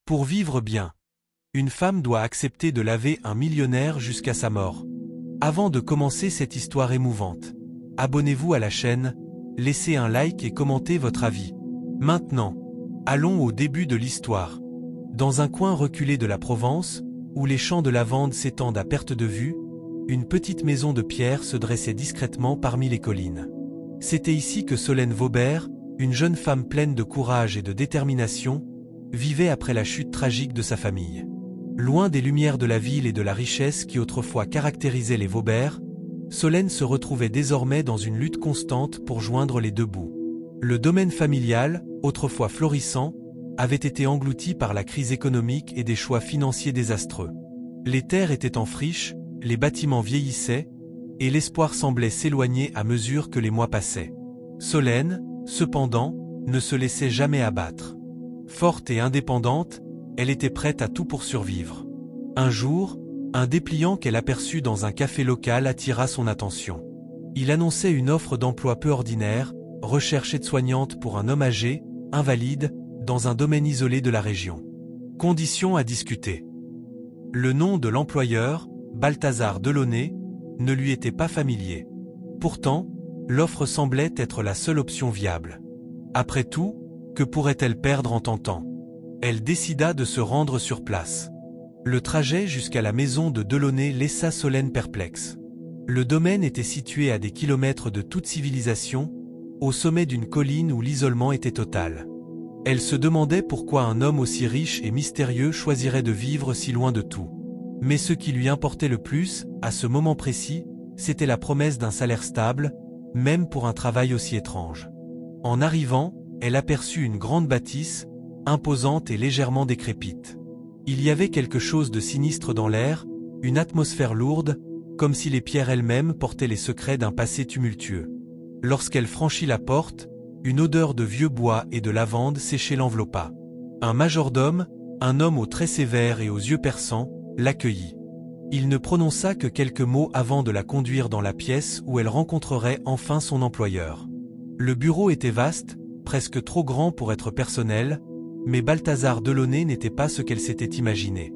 Pour vivre bien, une femme doit accepter de laver un millionnaire jusqu'à sa mort. Avant de commencer cette histoire émouvante, abonnez-vous à la chaîne, laissez un like et commentez votre avis. Maintenant, allons au début de l'histoire. Dans un coin reculé de la Provence, où les champs de lavande s'étendent à perte de vue, une petite maison de pierre se dressait discrètement parmi les collines. C'était ici que Solène Vaubert, une jeune femme pleine de courage et de détermination, vivait après la chute tragique de sa famille. Loin des lumières de la ville et de la richesse qui autrefois caractérisaient les Vaubert, Solène se retrouvait désormais dans une lutte constante pour joindre les deux bouts. Le domaine familial, autrefois florissant, avait été englouti par la crise économique et des choix financiers désastreux. Les terres étaient en friche, les bâtiments vieillissaient, et l'espoir semblait s'éloigner à mesure que les mois passaient. Solène, cependant, ne se laissait jamais abattre. Forte et indépendante, elle était prête à tout pour survivre. Un jour, un dépliant qu'elle aperçut dans un café local attira son attention. Il annonçait une offre d'emploi peu ordinaire, recherche aide-soignante pour un homme âgé, invalide, dans un domaine isolé de la région. Conditions à discuter. Le nom de l'employeur, Balthazar Delaunay, ne lui était pas familier. Pourtant, l'offre semblait être la seule option viable. Après tout, que pourrait-elle perdre en tentant? Elle décida de se rendre sur place. Le trajet jusqu'à la maison de Delaunay laissa Solène perplexe. Le domaine était situé à des kilomètres de toute civilisation, au sommet d'une colline où l'isolement était total. Elle se demandait pourquoi un homme aussi riche et mystérieux choisirait de vivre si loin de tout. Mais ce qui lui importait le plus, à ce moment précis, c'était la promesse d'un salaire stable, même pour un travail aussi étrange. En arrivant, elle aperçut une grande bâtisse, imposante et légèrement décrépite. Il y avait quelque chose de sinistre dans l'air, une atmosphère lourde, comme si les pierres elles-mêmes portaient les secrets d'un passé tumultueux. Lorsqu'elle franchit la porte, une odeur de vieux bois et de lavande séchée l'enveloppa. Un majordome, un homme aux traits sévères et aux yeux perçants, l'accueillit. Il ne prononça que quelques mots avant de la conduire dans la pièce où elle rencontrerait enfin son employeur. Le bureau était vaste, presque trop grand pour être personnel, mais Balthazar Delaunay n'était pas ce qu'elle s'était imaginé.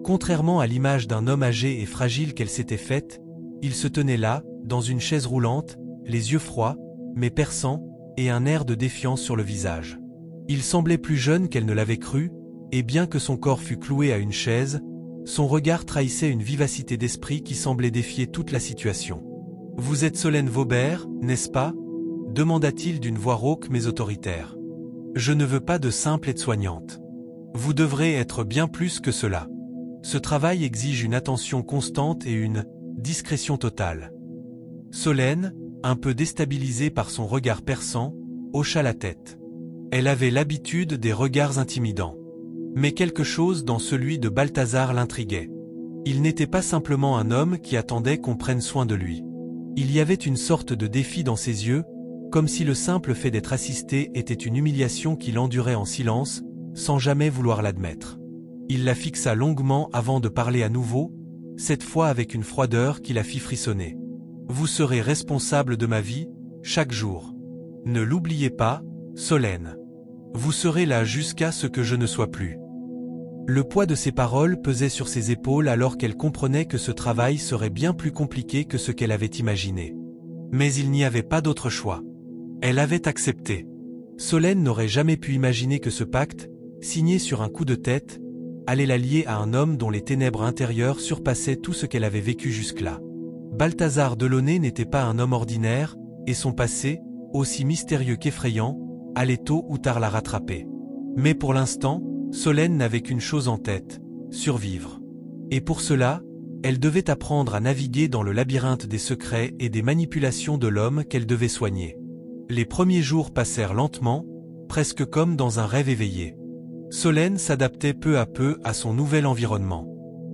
Contrairement à l'image d'un homme âgé et fragile qu'elle s'était faite, il se tenait là, dans une chaise roulante, les yeux froids, mais perçants, et un air de défiance sur le visage. Il semblait plus jeune qu'elle ne l'avait cru, et bien que son corps fût cloué à une chaise, son regard trahissait une vivacité d'esprit qui semblait défier toute la situation. « Vous êtes Solène Vaubert, n'est-ce pas » demanda-t-il d'une voix rauque mais autoritaire. « Je ne veux pas de simple aide-soignante. Vous devrez être bien plus que cela. Ce travail exige une attention constante et une discrétion totale. » Solène, un peu déstabilisée par son regard perçant, hocha la tête. Elle avait l'habitude des regards intimidants. Mais quelque chose dans celui de Balthazar l'intriguait. Il n'était pas simplement un homme qui attendait qu'on prenne soin de lui. Il y avait une sorte de défi dans ses yeux, comme si le simple fait d'être assisté était une humiliation qu'il endurait en silence, sans jamais vouloir l'admettre. Il la fixa longuement avant de parler à nouveau, cette fois avec une froideur qui la fit frissonner. « Vous serez responsable de ma vie, chaque jour. Ne l'oubliez pas, Solène. Vous serez là jusqu'à ce que je ne sois plus. » Le poids de ses paroles pesait sur ses épaules alors qu'elle comprenait que ce travail serait bien plus compliqué que ce qu'elle avait imaginé. Mais il n'y avait pas d'autre choix. Elle avait accepté. Solène n'aurait jamais pu imaginer que ce pacte, signé sur un coup de tête, allait la lier à un homme dont les ténèbres intérieures surpassaient tout ce qu'elle avait vécu jusque-là. Balthazar Delaunay n'était pas un homme ordinaire, et son passé, aussi mystérieux qu'effrayant, allait tôt ou tard la rattraper. Mais pour l'instant, Solène n'avait qu'une chose en tête, survivre. Et pour cela, elle devait apprendre à naviguer dans le labyrinthe des secrets et des manipulations de l'homme qu'elle devait soigner. Les premiers jours passèrent lentement, presque comme dans un rêve éveillé. Solène s'adaptait peu à peu à son nouvel environnement.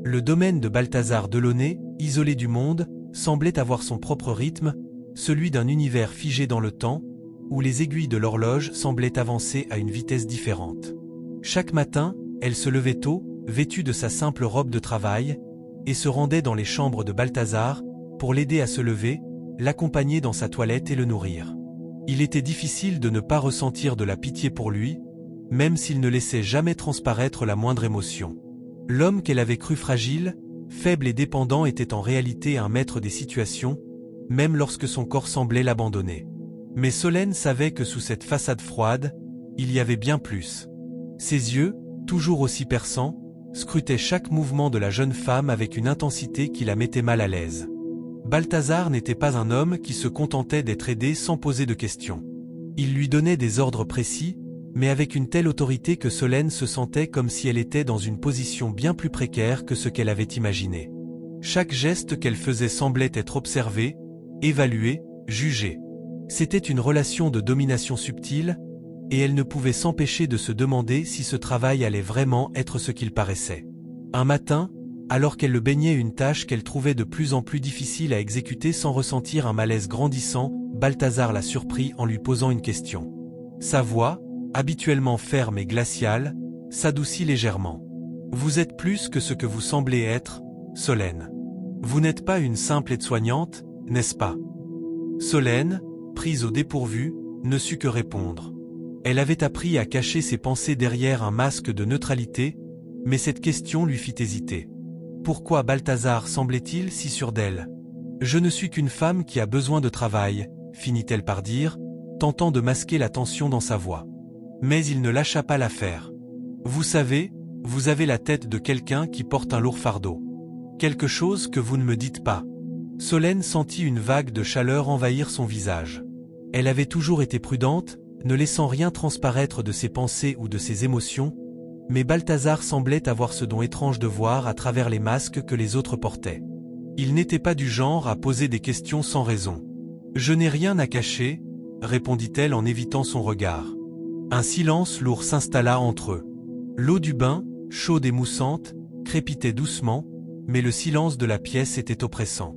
Le domaine de Balthazar Delaunay, isolé du monde, semblait avoir son propre rythme, celui d'un univers figé dans le temps, où les aiguilles de l'horloge semblaient avancer à une vitesse différente. Chaque matin, elle se levait tôt, vêtue de sa simple robe de travail, et se rendait dans les chambres de Balthazar, pour l'aider à se lever, l'accompagner dans sa toilette et le nourrir. Il était difficile de ne pas ressentir de la pitié pour lui, même s'il ne laissait jamais transparaître la moindre émotion. L'homme qu'elle avait cru fragile, faible et dépendant était en réalité un maître des situations, même lorsque son corps semblait l'abandonner. Mais Solène savait que sous cette façade froide, il y avait bien plus. Ses yeux, toujours aussi perçants, scrutaient chaque mouvement de la jeune femme avec une intensité qui la mettait mal à l'aise. Balthazar n'était pas un homme qui se contentait d'être aidé sans poser de questions. Il lui donnait des ordres précis, mais avec une telle autorité que Solène se sentait comme si elle était dans une position bien plus précaire que ce qu'elle avait imaginé. Chaque geste qu'elle faisait semblait être observé, évalué, jugé. C'était une relation de domination subtile, et elle ne pouvait s'empêcher de se demander si ce travail allait vraiment être ce qu'il paraissait. Un matin, alors qu'elle le baignait une tâche qu'elle trouvait de plus en plus difficile à exécuter sans ressentir un malaise grandissant, Balthazar la surprit en lui posant une question. Sa voix, habituellement ferme et glaciale, s'adoucit légèrement. « Vous êtes plus que ce que vous semblez être, Solène. Vous n'êtes pas une simple aide-soignante, n'est-ce pas ?» Solène, prise au dépourvu, ne sut que répondre. Elle avait appris à cacher ses pensées derrière un masque de neutralité, mais cette question lui fit hésiter. Pourquoi Balthazar semblait-il si sûr d'elle? « Je ne suis qu'une femme qui a besoin de travail, finit-elle par dire, tentant de masquer la tension dans sa voix. Mais il ne lâcha pas l'affaire. Vous savez, vous avez la tête de quelqu'un qui porte un lourd fardeau. Quelque chose que vous ne me dites pas. Solène sentit une vague de chaleur envahir son visage. Elle avait toujours été prudente, ne laissant rien transparaître de ses pensées ou de ses émotions, mais Balthazar semblait avoir ce don étrange de voir à travers les masques que les autres portaient. Il n'était pas du genre à poser des questions sans raison. « Je n'ai rien à cacher », répondit-elle en évitant son regard. Un silence lourd s'installa entre eux. L'eau du bain, chaude et moussante, crépitait doucement, mais le silence de la pièce était oppressant.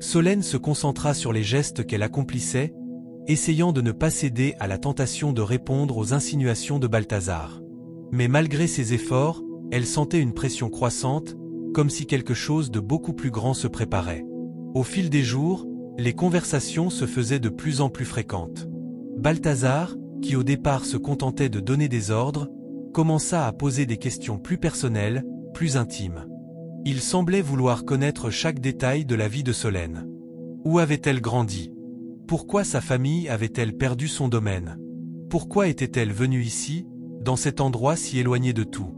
Solène se concentra sur les gestes qu'elle accomplissait, essayant de ne pas céder à la tentation de répondre aux insinuations de Balthazar. Mais malgré ses efforts, elle sentait une pression croissante, comme si quelque chose de beaucoup plus grand se préparait. Au fil des jours, les conversations se faisaient de plus en plus fréquentes. Balthazar, qui au départ se contentait de donner des ordres, commença à poser des questions plus personnelles, plus intimes. Il semblait vouloir connaître chaque détail de la vie de Solène. Où avait-elle grandi? Pourquoi sa famille avait-elle perdu son domaine? Pourquoi était-elle venue ici, dans cet endroit si éloigné de tout?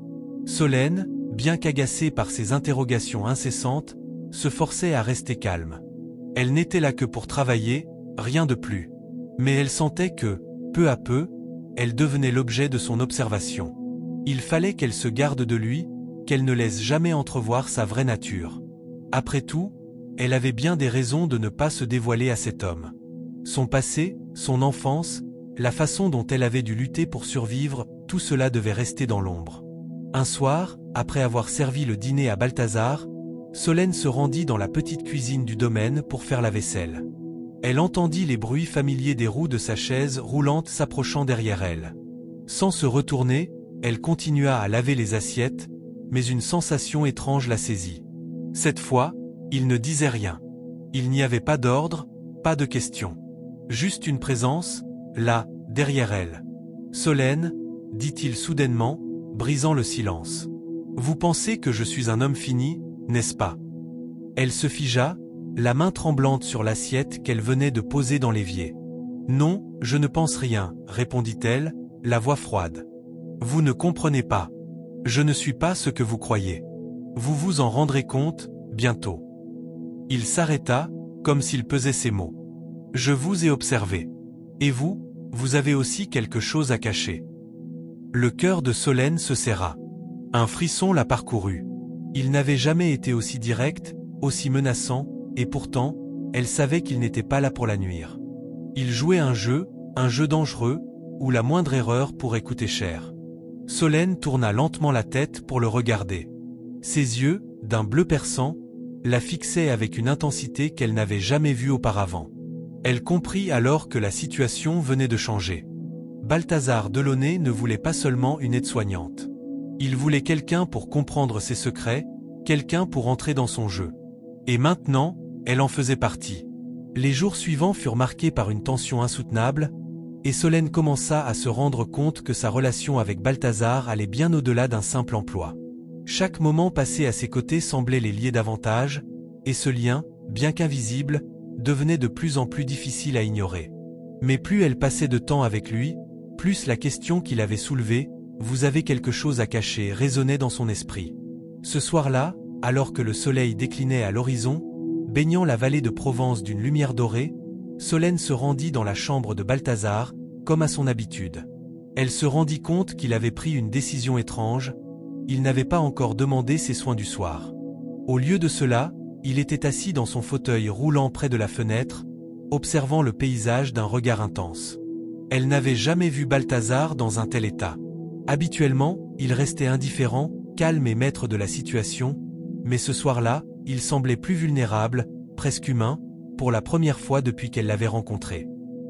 Solène, bien qu'agacée par ces interrogations incessantes, se forçait à rester calme. Elle n'était là que pour travailler, rien de plus. Mais elle sentait que, peu à peu, elle devenait l'objet de son observation. Il fallait qu'elle se garde de lui, qu'elle ne laisse jamais entrevoir sa vraie nature. Après tout, elle avait bien des raisons de ne pas se dévoiler à cet homme. Son passé, son enfance, la façon dont elle avait dû lutter pour survivre, tout cela devait rester dans l'ombre. Un soir, après avoir servi le dîner à Balthazar, Solène se rendit dans la petite cuisine du domaine pour faire la vaisselle. Elle entendit les bruits familiers des roues de sa chaise roulante s'approchant derrière elle. Sans se retourner, elle continua à laver les assiettes, mais une sensation étrange la saisit. Cette fois, il ne disait rien. Il n'y avait pas d'ordre, pas de questions. Juste une présence, là, derrière elle. « Solène, dit-il soudainement, brisant le silence. Vous pensez que je suis un homme fini, n'est-ce pas ?» Elle se figea, la main tremblante sur l'assiette qu'elle venait de poser dans l'évier. « Non, je ne pense rien, répondit-elle, la voix froide. Vous ne comprenez pas. Je ne suis pas ce que vous croyez. Vous vous en rendrez compte, bientôt. » Il s'arrêta, comme s'il pesait ses mots. « Je vous ai observé. Et vous, vous avez aussi quelque chose à cacher. » Le cœur de Solène se serra. Un frisson la parcourut. Il n'avait jamais été aussi direct, aussi menaçant, et pourtant, elle savait qu'il n'était pas là pour la nuire. Il jouait un jeu dangereux, où la moindre erreur pourrait coûter cher. Solène tourna lentement la tête pour le regarder. Ses yeux, d'un bleu perçant, la fixaient avec une intensité qu'elle n'avait jamais vue auparavant. Elle comprit alors que la situation venait de changer. Balthazar Delaunay ne voulait pas seulement une aide-soignante. Il voulait quelqu'un pour comprendre ses secrets, quelqu'un pour entrer dans son jeu. Et maintenant, elle en faisait partie. Les jours suivants furent marqués par une tension insoutenable, et Solène commença à se rendre compte que sa relation avec Balthazar allait bien au-delà d'un simple emploi. Chaque moment passé à ses côtés semblait les lier davantage, et ce lien, bien qu'invisible, devenait de plus en plus difficile à ignorer. Mais plus elle passait de temps avec lui, plus la question qu'il avait soulevée, « Vous avez quelque chose à cacher » résonnait dans son esprit. Ce soir-là, alors que le soleil déclinait à l'horizon, baignant la vallée de Provence d'une lumière dorée, Solène se rendit dans la chambre de Balthazar, comme à son habitude. Elle se rendit compte qu'il avait pris une décision étrange, il n'avait pas encore demandé ses soins du soir. Au lieu de cela, il était assis dans son fauteuil roulant près de la fenêtre, observant le paysage d'un regard intense. Elle n'avait jamais vu Balthazar dans un tel état. Habituellement, il restait indifférent, calme et maître de la situation, mais ce soir-là, il semblait plus vulnérable, presque humain, pour la première fois depuis qu'elle l'avait rencontré.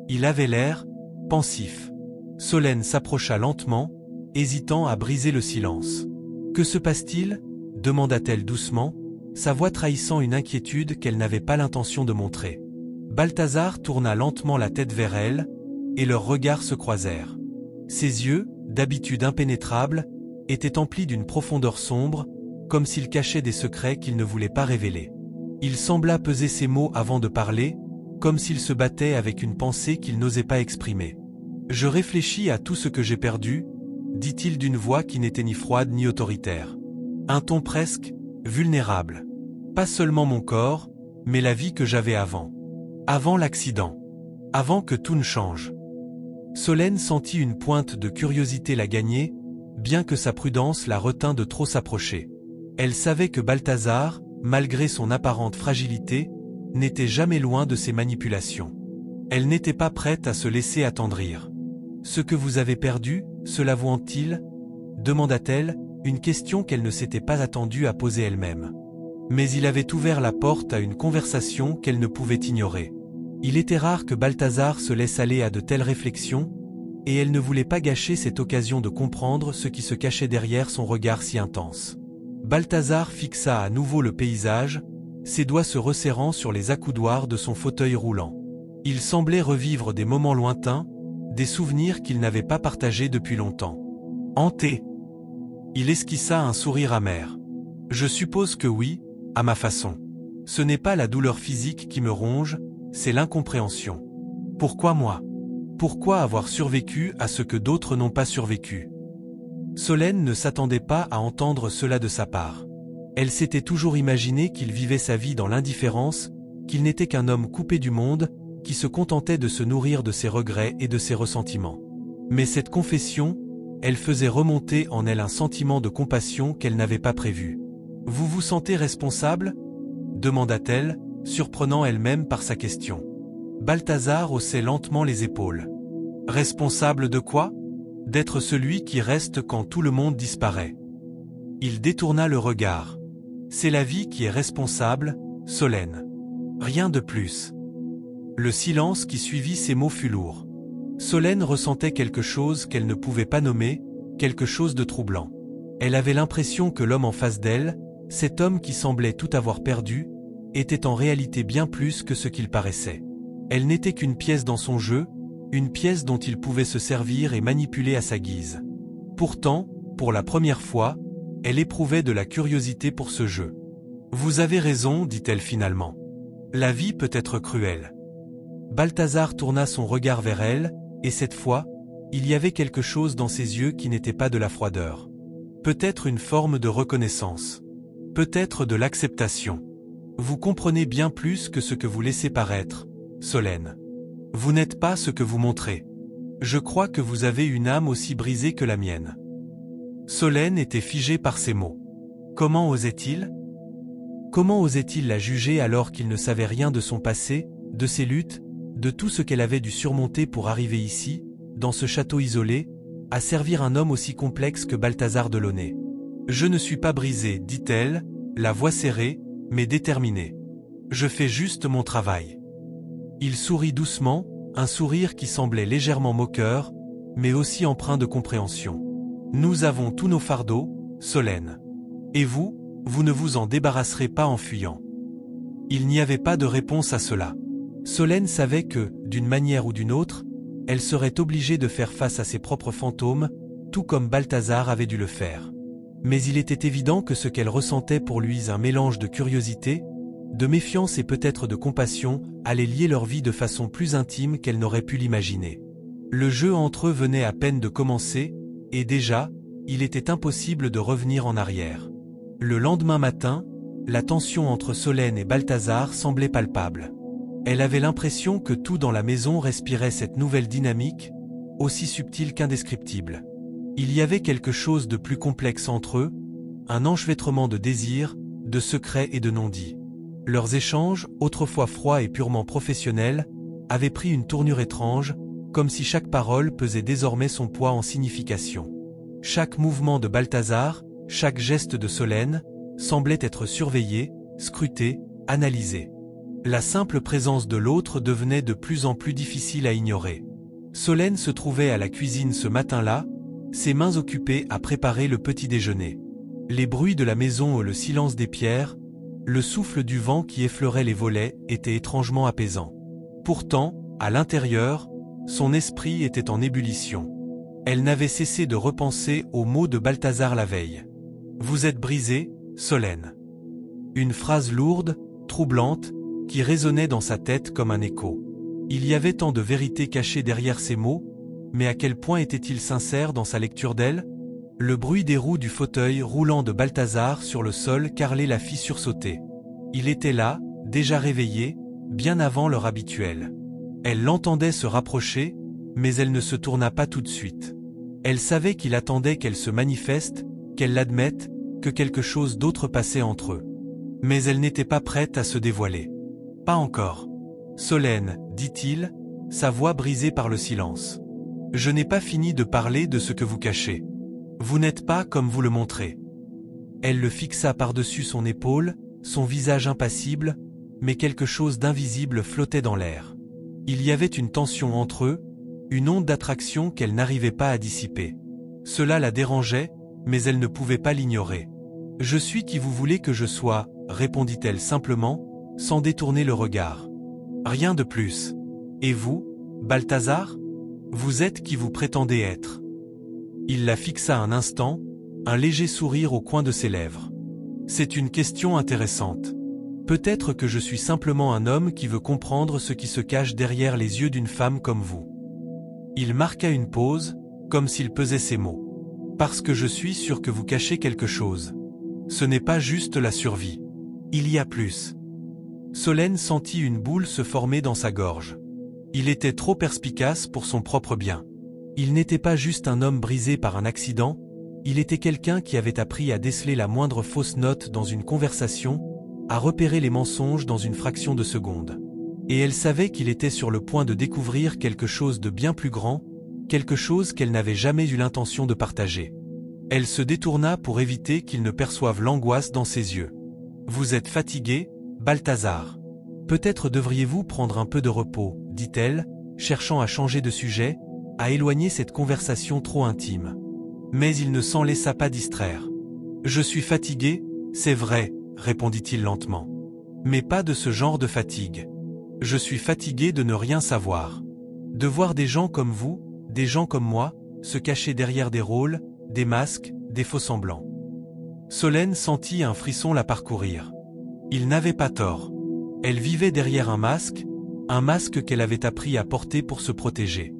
Il avait l'air pensif. Solène s'approcha lentement, hésitant à briser le silence. « Que se passe-t-il » demanda-t-elle doucement, sa voix trahissant une inquiétude qu'elle n'avait pas l'intention de montrer. Balthazar tourna lentement la tête vers elle, et leurs regards se croisèrent. Ses yeux, d'habitude impénétrables, étaient emplis d'une profondeur sombre, comme s'ils cachaient des secrets qu'il ne voulait pas révéler. Il sembla peser ses mots avant de parler, comme s'il se battait avec une pensée qu'il n'osait pas exprimer. « Je réfléchis à tout ce que j'ai perdu », dit-il d'une voix qui n'était ni froide ni autoritaire. Un ton presque vulnérable. Pas seulement mon corps, mais la vie que j'avais avant. Avant l'accident. Avant que tout ne change. Solène sentit une pointe de curiosité la gagner, bien que sa prudence la retint de trop s'approcher. Elle savait que Balthazar, malgré son apparente fragilité, n'était jamais loin de ses manipulations. Elle n'était pas prête à se laisser attendrir. « Ce que vous avez perdu, cela vous hante-t-il » demanda-t-elle, une question qu'elle ne s'était pas attendue à poser elle-même. Mais il avait ouvert la porte à une conversation qu'elle ne pouvait ignorer. Il était rare que Balthazar se laisse aller à de telles réflexions, et elle ne voulait pas gâcher cette occasion de comprendre ce qui se cachait derrière son regard si intense. Balthazar fixa à nouveau le paysage, ses doigts se resserrant sur les accoudoirs de son fauteuil roulant. Il semblait revivre des moments lointains, des souvenirs qu'il n'avait pas partagés depuis longtemps. Hanté. Il esquissa un sourire amer. « Je suppose que oui, à ma façon. Ce n'est pas la douleur physique qui me ronge, c'est l'incompréhension. Pourquoi moi ? Pourquoi avoir survécu à ce que d'autres n'ont pas survécu ?» Solène ne s'attendait pas à entendre cela de sa part. Elle s'était toujours imaginé qu'il vivait sa vie dans l'indifférence, qu'il n'était qu'un homme coupé du monde, qui se contentait de se nourrir de ses regrets et de ses ressentiments. Mais cette confession, elle faisait remonter en elle un sentiment de compassion qu'elle n'avait pas prévu. « Vous vous sentez responsable » demanda-t-elle, surprenant elle-même par sa question. Balthazar haussait lentement les épaules. « Responsable de quoi ? D'être celui qui reste quand tout le monde disparaît. » Il détourna le regard. « C'est la vie qui est responsable, Solène. Rien de plus. » Le silence qui suivit ces mots fut lourd. Solène ressentait quelque chose qu'elle ne pouvait pas nommer, quelque chose de troublant. Elle avait l'impression que l'homme en face d'elle, cet homme qui semblait tout avoir perdu, était en réalité bien plus que ce qu'il paraissait. Elle n'était qu'une pièce dans son jeu, une pièce dont il pouvait se servir et manipuler à sa guise. Pourtant, pour la première fois, elle éprouvait de la curiosité pour ce jeu. « Vous avez raison, dit-elle finalement. La vie peut être cruelle. » Balthazar tourna son regard vers elle, et cette fois, il y avait quelque chose dans ses yeux qui n'était pas de la froideur. Peut-être une forme de reconnaissance. Peut-être de l'acceptation. Vous comprenez bien plus que ce que vous laissez paraître, Solène. Vous n'êtes pas ce que vous montrez. Je crois que vous avez une âme aussi brisée que la mienne. Solène était figée par ces mots. Comment osait-il ? Comment osait-il la juger alors qu'il ne savait rien de son passé, de ses luttes, de tout ce qu'elle avait dû surmonter pour arriver ici, dans ce château isolé, à servir un homme aussi complexe que Balthazar Delaunay. « Je ne suis pas brisée, dit-elle, la voix serrée, mais déterminée. Je fais juste mon travail. » Il sourit doucement, un sourire qui semblait légèrement moqueur, mais aussi empreint de compréhension. « Nous avons tous nos fardeaux, Solène. Et vous, vous ne vous en débarrasserez pas en fuyant. » Il n'y avait pas de réponse à cela. Solène savait que, d'une manière ou d'une autre, Elle serait obligée de faire face à ses propres fantômes, tout comme Balthazar avait dû le faire. Mais il était évident que ce qu'elle ressentait pour lui, un mélange de curiosité, de méfiance et peut-être de compassion, allait lier leur vie de façon plus intime qu'elle n'aurait pu l'imaginer. Le jeu entre eux venait à peine de commencer, et déjà, il était impossible de revenir en arrière. Le lendemain matin, la tension entre Solène et Balthazar semblait palpable. Elle avait l'impression que tout dans la maison respirait cette nouvelle dynamique, aussi subtile qu'indescriptible. Il y avait quelque chose de plus complexe entre eux, un enchevêtrement de désirs, de secrets et de non-dits. Leurs échanges, autrefois froids et purement professionnels, avaient pris une tournure étrange, comme si chaque parole pesait désormais son poids en signification. Chaque mouvement de Balthazar, chaque geste de Solène, semblait être surveillé, scruté, analysé. La simple présence de l'autre devenait de plus en plus difficile à ignorer. Solène se trouvait à la cuisine ce matin-là, ses mains occupées à préparer le petit déjeuner. Les bruits de la maison et le silence des pierres, le souffle du vent qui effleurait les volets étaient étrangement apaisants. Pourtant, à l'intérieur, son esprit était en ébullition. Elle n'avait cessé de repenser aux mots de Balthazar la veille. « Vous êtes brisée, Solène ». Une phrase lourde, troublante, qui résonnait dans sa tête comme un écho. Il y avait tant de vérité cachée derrière ces mots, mais à quel point était-il sincère dans sa lecture d'elle? Le bruit des roues du fauteuil roulant de Balthazar sur le sol carrelait la fit sursauter. Il était là, déjà réveillé, bien avant l'heure habituelle. Elle l'entendait se rapprocher, mais elle ne se tourna pas tout de suite. Elle savait qu'il attendait qu'elle se manifeste, qu'elle l'admette, que quelque chose d'autre passait entre eux. Mais elle n'était pas prête à se dévoiler. Pas encore. Solène, dit-il, sa voix brisée par le silence. Je n'ai pas fini de parler de ce que vous cachez. Vous n'êtes pas comme vous le montrez. Elle le fixa par-dessus son épaule, son visage impassible, mais quelque chose d'invisible flottait dans l'air. Il y avait une tension entre eux, une onde d'attraction qu'elle n'arrivait pas à dissiper. Cela la dérangeait, mais elle ne pouvait pas l'ignorer. « Je suis qui vous voulez que je sois », répondit-elle simplement, sans détourner le regard. Rien de plus. Et vous, Balthazar? Vous êtes qui vous prétendez être. Il la fixa un instant, un léger sourire au coin de ses lèvres. C'est une question intéressante. Peut-être que je suis simplement un homme qui veut comprendre ce qui se cache derrière les yeux d'une femme comme vous. Il marqua une pause, comme s'il pesait ses mots. Parce que je suis sûr que vous cachez quelque chose. Ce n'est pas juste la survie. Il y a plus. Solène sentit une boule se former dans sa gorge. Il était trop perspicace pour son propre bien. Il n'était pas juste un homme brisé par un accident, il était quelqu'un qui avait appris à déceler la moindre fausse note dans une conversation, à repérer les mensonges dans une fraction de seconde. Et elle savait qu'il était sur le point de découvrir quelque chose de bien plus grand, quelque chose qu'elle n'avait jamais eu l'intention de partager. Elle se détourna pour éviter qu'il ne perçoive l'angoisse dans ses yeux. « Vous êtes fatigué, Balthazar. Peut-être devriez-vous prendre un peu de repos, » dit-elle, cherchant à changer de sujet, à éloigner cette conversation trop intime. Mais il ne s'en laissa pas distraire. « Je suis fatigué, c'est vrai, » répondit-il lentement. « Mais pas de ce genre de fatigue. Je suis fatigué de ne rien savoir. De voir des gens comme vous, des gens comme moi, se cacher derrière des rôles, des masques, des faux-semblants. » Solène sentit un frisson la parcourir. Il n'avait pas tort. Elle vivait derrière un masque qu'elle avait appris à porter pour se protéger.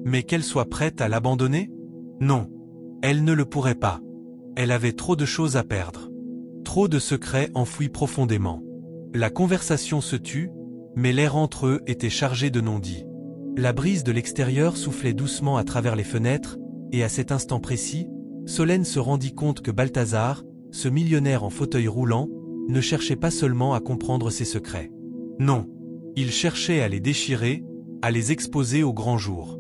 Mais qu'elle soit prête à l'abandonner? Non. Elle ne le pourrait pas. Elle avait trop de choses à perdre. Trop de secrets enfouis profondément. La conversation se tut, mais l'air entre eux était chargé de non-dits. La brise de l'extérieur soufflait doucement à travers les fenêtres, et à cet instant précis, Solène se rendit compte que Balthazar, ce millionnaire en fauteuil roulant, ne cherchait pas seulement à comprendre ses secrets. Non, il cherchait à les déchirer, à les exposer au grand jour.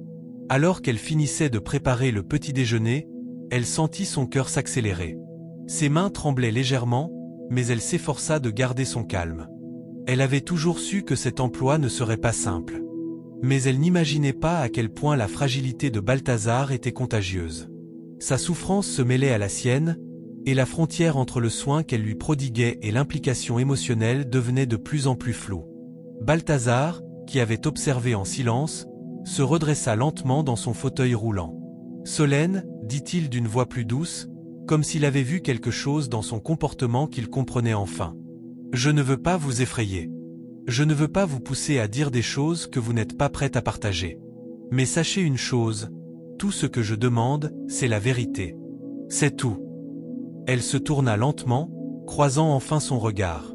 Alors qu'elle finissait de préparer le petit déjeuner, elle sentit son cœur s'accélérer. Ses mains tremblaient légèrement, mais elle s'efforça de garder son calme. Elle avait toujours su que cet emploi ne serait pas simple. Mais elle n'imaginait pas à quel point la fragilité de Balthazar était contagieuse. Sa souffrance se mêlait à la sienne, et la frontière entre le soin qu'elle lui prodiguait et l'implication émotionnelle devenait de plus en plus floue. Balthazar, qui avait observé en silence, se redressa lentement dans son fauteuil roulant. « Solène, dit-il d'une voix plus douce, comme s'il avait vu quelque chose dans son comportement qu'il comprenait enfin. Je ne veux pas vous effrayer. Je ne veux pas vous pousser à dire des choses que vous n'êtes pas prête à partager. Mais sachez une chose, tout ce que je demande, c'est la vérité. C'est tout. » Elle se tourna lentement, croisant enfin son regard.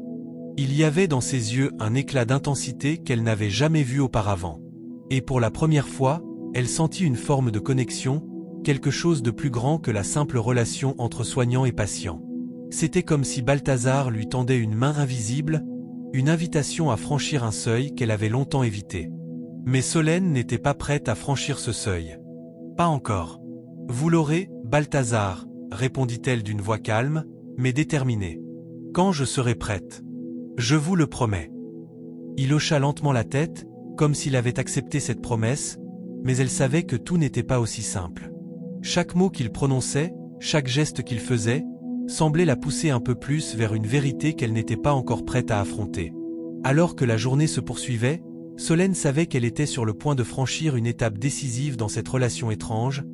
Il y avait dans ses yeux un éclat d'intensité qu'elle n'avait jamais vu auparavant. Et pour la première fois, elle sentit une forme de connexion, quelque chose de plus grand que la simple relation entre soignant et patient. C'était comme si Balthazar lui tendait une main invisible, une invitation à franchir un seuil qu'elle avait longtemps évité. Mais Solène n'était pas prête à franchir ce seuil. « Pas encore. Vous l'aurez, Balthazar, répondit-elle d'une voix calme, mais déterminée. Quand je serai prête. Je vous le promets. » Il hocha lentement la tête, comme s'il avait accepté cette promesse, mais elle savait que tout n'était pas aussi simple. Chaque mot qu'il prononçait, chaque geste qu'il faisait, semblait la pousser un peu plus vers une vérité qu'elle n'était pas encore prête à affronter. Alors que la journée se poursuivait, Solène savait qu'elle était sur le point de franchir une étape décisive dans cette relation étrange,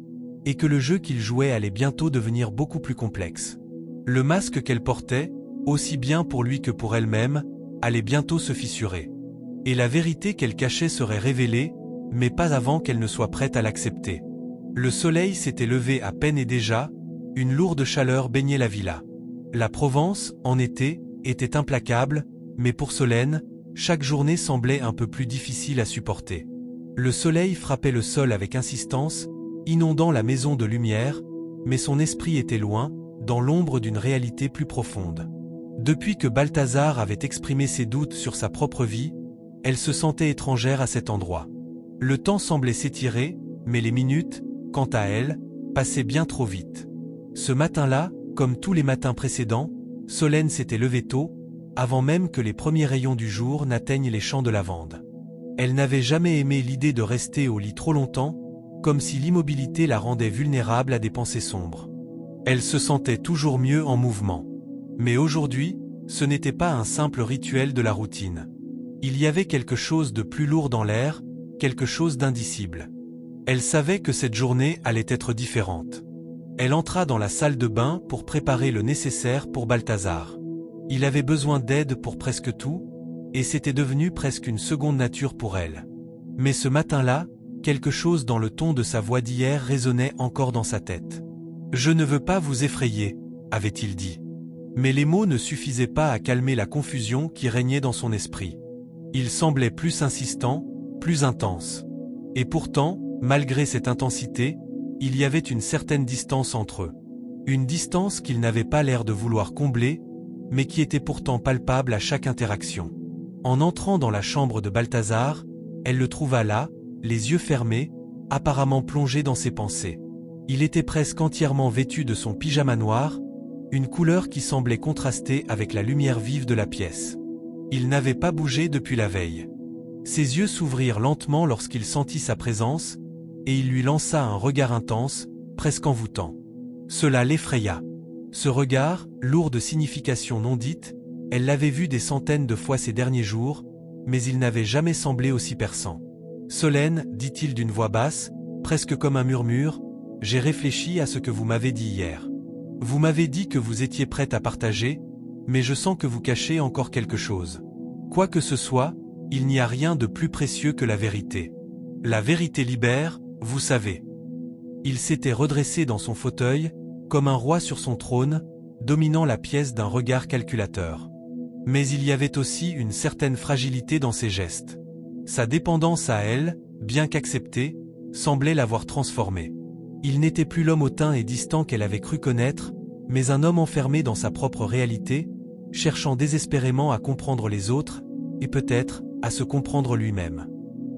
et que le jeu qu'il jouait allait bientôt devenir beaucoup plus complexe. Le masque qu'elle portait, aussi bien pour lui que pour elle-même, allait bientôt se fissurer. Et la vérité qu'elle cachait serait révélée, mais pas avant qu'elle ne soit prête à l'accepter. Le soleil s'était levé à peine et déjà, une lourde chaleur baignait la villa. La Provence, en été, était implacable, mais pour Solène, chaque journée semblait un peu plus difficile à supporter. Le soleil frappait le sol avec insistance, inondant la maison de lumière, mais son esprit était loin, dans l'ombre d'une réalité plus profonde. Depuis que Balthazar avait exprimé ses doutes sur sa propre vie, elle se sentait étrangère à cet endroit. Le temps semblait s'étirer, mais les minutes, quant à elle, passaient bien trop vite. Ce matin-là, comme tous les matins précédents, Solène s'était levée tôt, avant même que les premiers rayons du jour n'atteignent les champs de lavande. Elle n'avait jamais aimé l'idée de rester au lit trop longtemps, comme si l'immobilité la rendait vulnérable à des pensées sombres. Elle se sentait toujours mieux en mouvement. Mais aujourd'hui, ce n'était pas un simple rituel de la routine. Il y avait quelque chose de plus lourd dans l'air, quelque chose d'indicible. Elle savait que cette journée allait être différente. Elle entra dans la salle de bain pour préparer le nécessaire pour Balthazar. Il avait besoin d'aide pour presque tout, et c'était devenu presque une seconde nature pour elle. Mais ce matin-là, quelque chose dans le ton de sa voix d'hier résonnait encore dans sa tête. « Je ne veux pas vous effrayer », avait-il dit. Mais les mots ne suffisaient pas à calmer la confusion qui régnait dans son esprit. Il semblait plus insistant, plus intense. Et pourtant, malgré cette intensité, il y avait une certaine distance entre eux. Une distance qu'il n'avait pas l'air de vouloir combler, mais qui était pourtant palpable à chaque interaction. En entrant dans la chambre de Balthazar, elle le trouva là, les yeux fermés, apparemment plongé dans ses pensées. Il était presque entièrement vêtu de son pyjama noir, une couleur qui semblait contraster avec la lumière vive de la pièce. Il n'avait pas bougé depuis la veille. Ses yeux s'ouvrirent lentement lorsqu'il sentit sa présence, et il lui lança un regard intense, presque envoûtant. Cela l'effraya. Ce regard, lourd de significations non dites, elle l'avait vu des centaines de fois ces derniers jours, mais il n'avait jamais semblé aussi perçant. « Solène, dit-il d'une voix basse, presque comme un murmure, j'ai réfléchi à ce que vous m'avez dit hier. Vous m'avez dit que vous étiez prête à partager, mais je sens que vous cachez encore quelque chose. Quoi que ce soit, il n'y a rien de plus précieux que la vérité. La vérité libère, vous savez. » Il s'était redressé dans son fauteuil, comme un roi sur son trône, dominant la pièce d'un regard calculateur. Mais il y avait aussi une certaine fragilité dans ses gestes. Sa dépendance à elle, bien qu'acceptée, semblait l'avoir transformé. Il n'était plus l'homme hautain et distant qu'elle avait cru connaître, mais un homme enfermé dans sa propre réalité, cherchant désespérément à comprendre les autres, et peut-être, à se comprendre lui-même.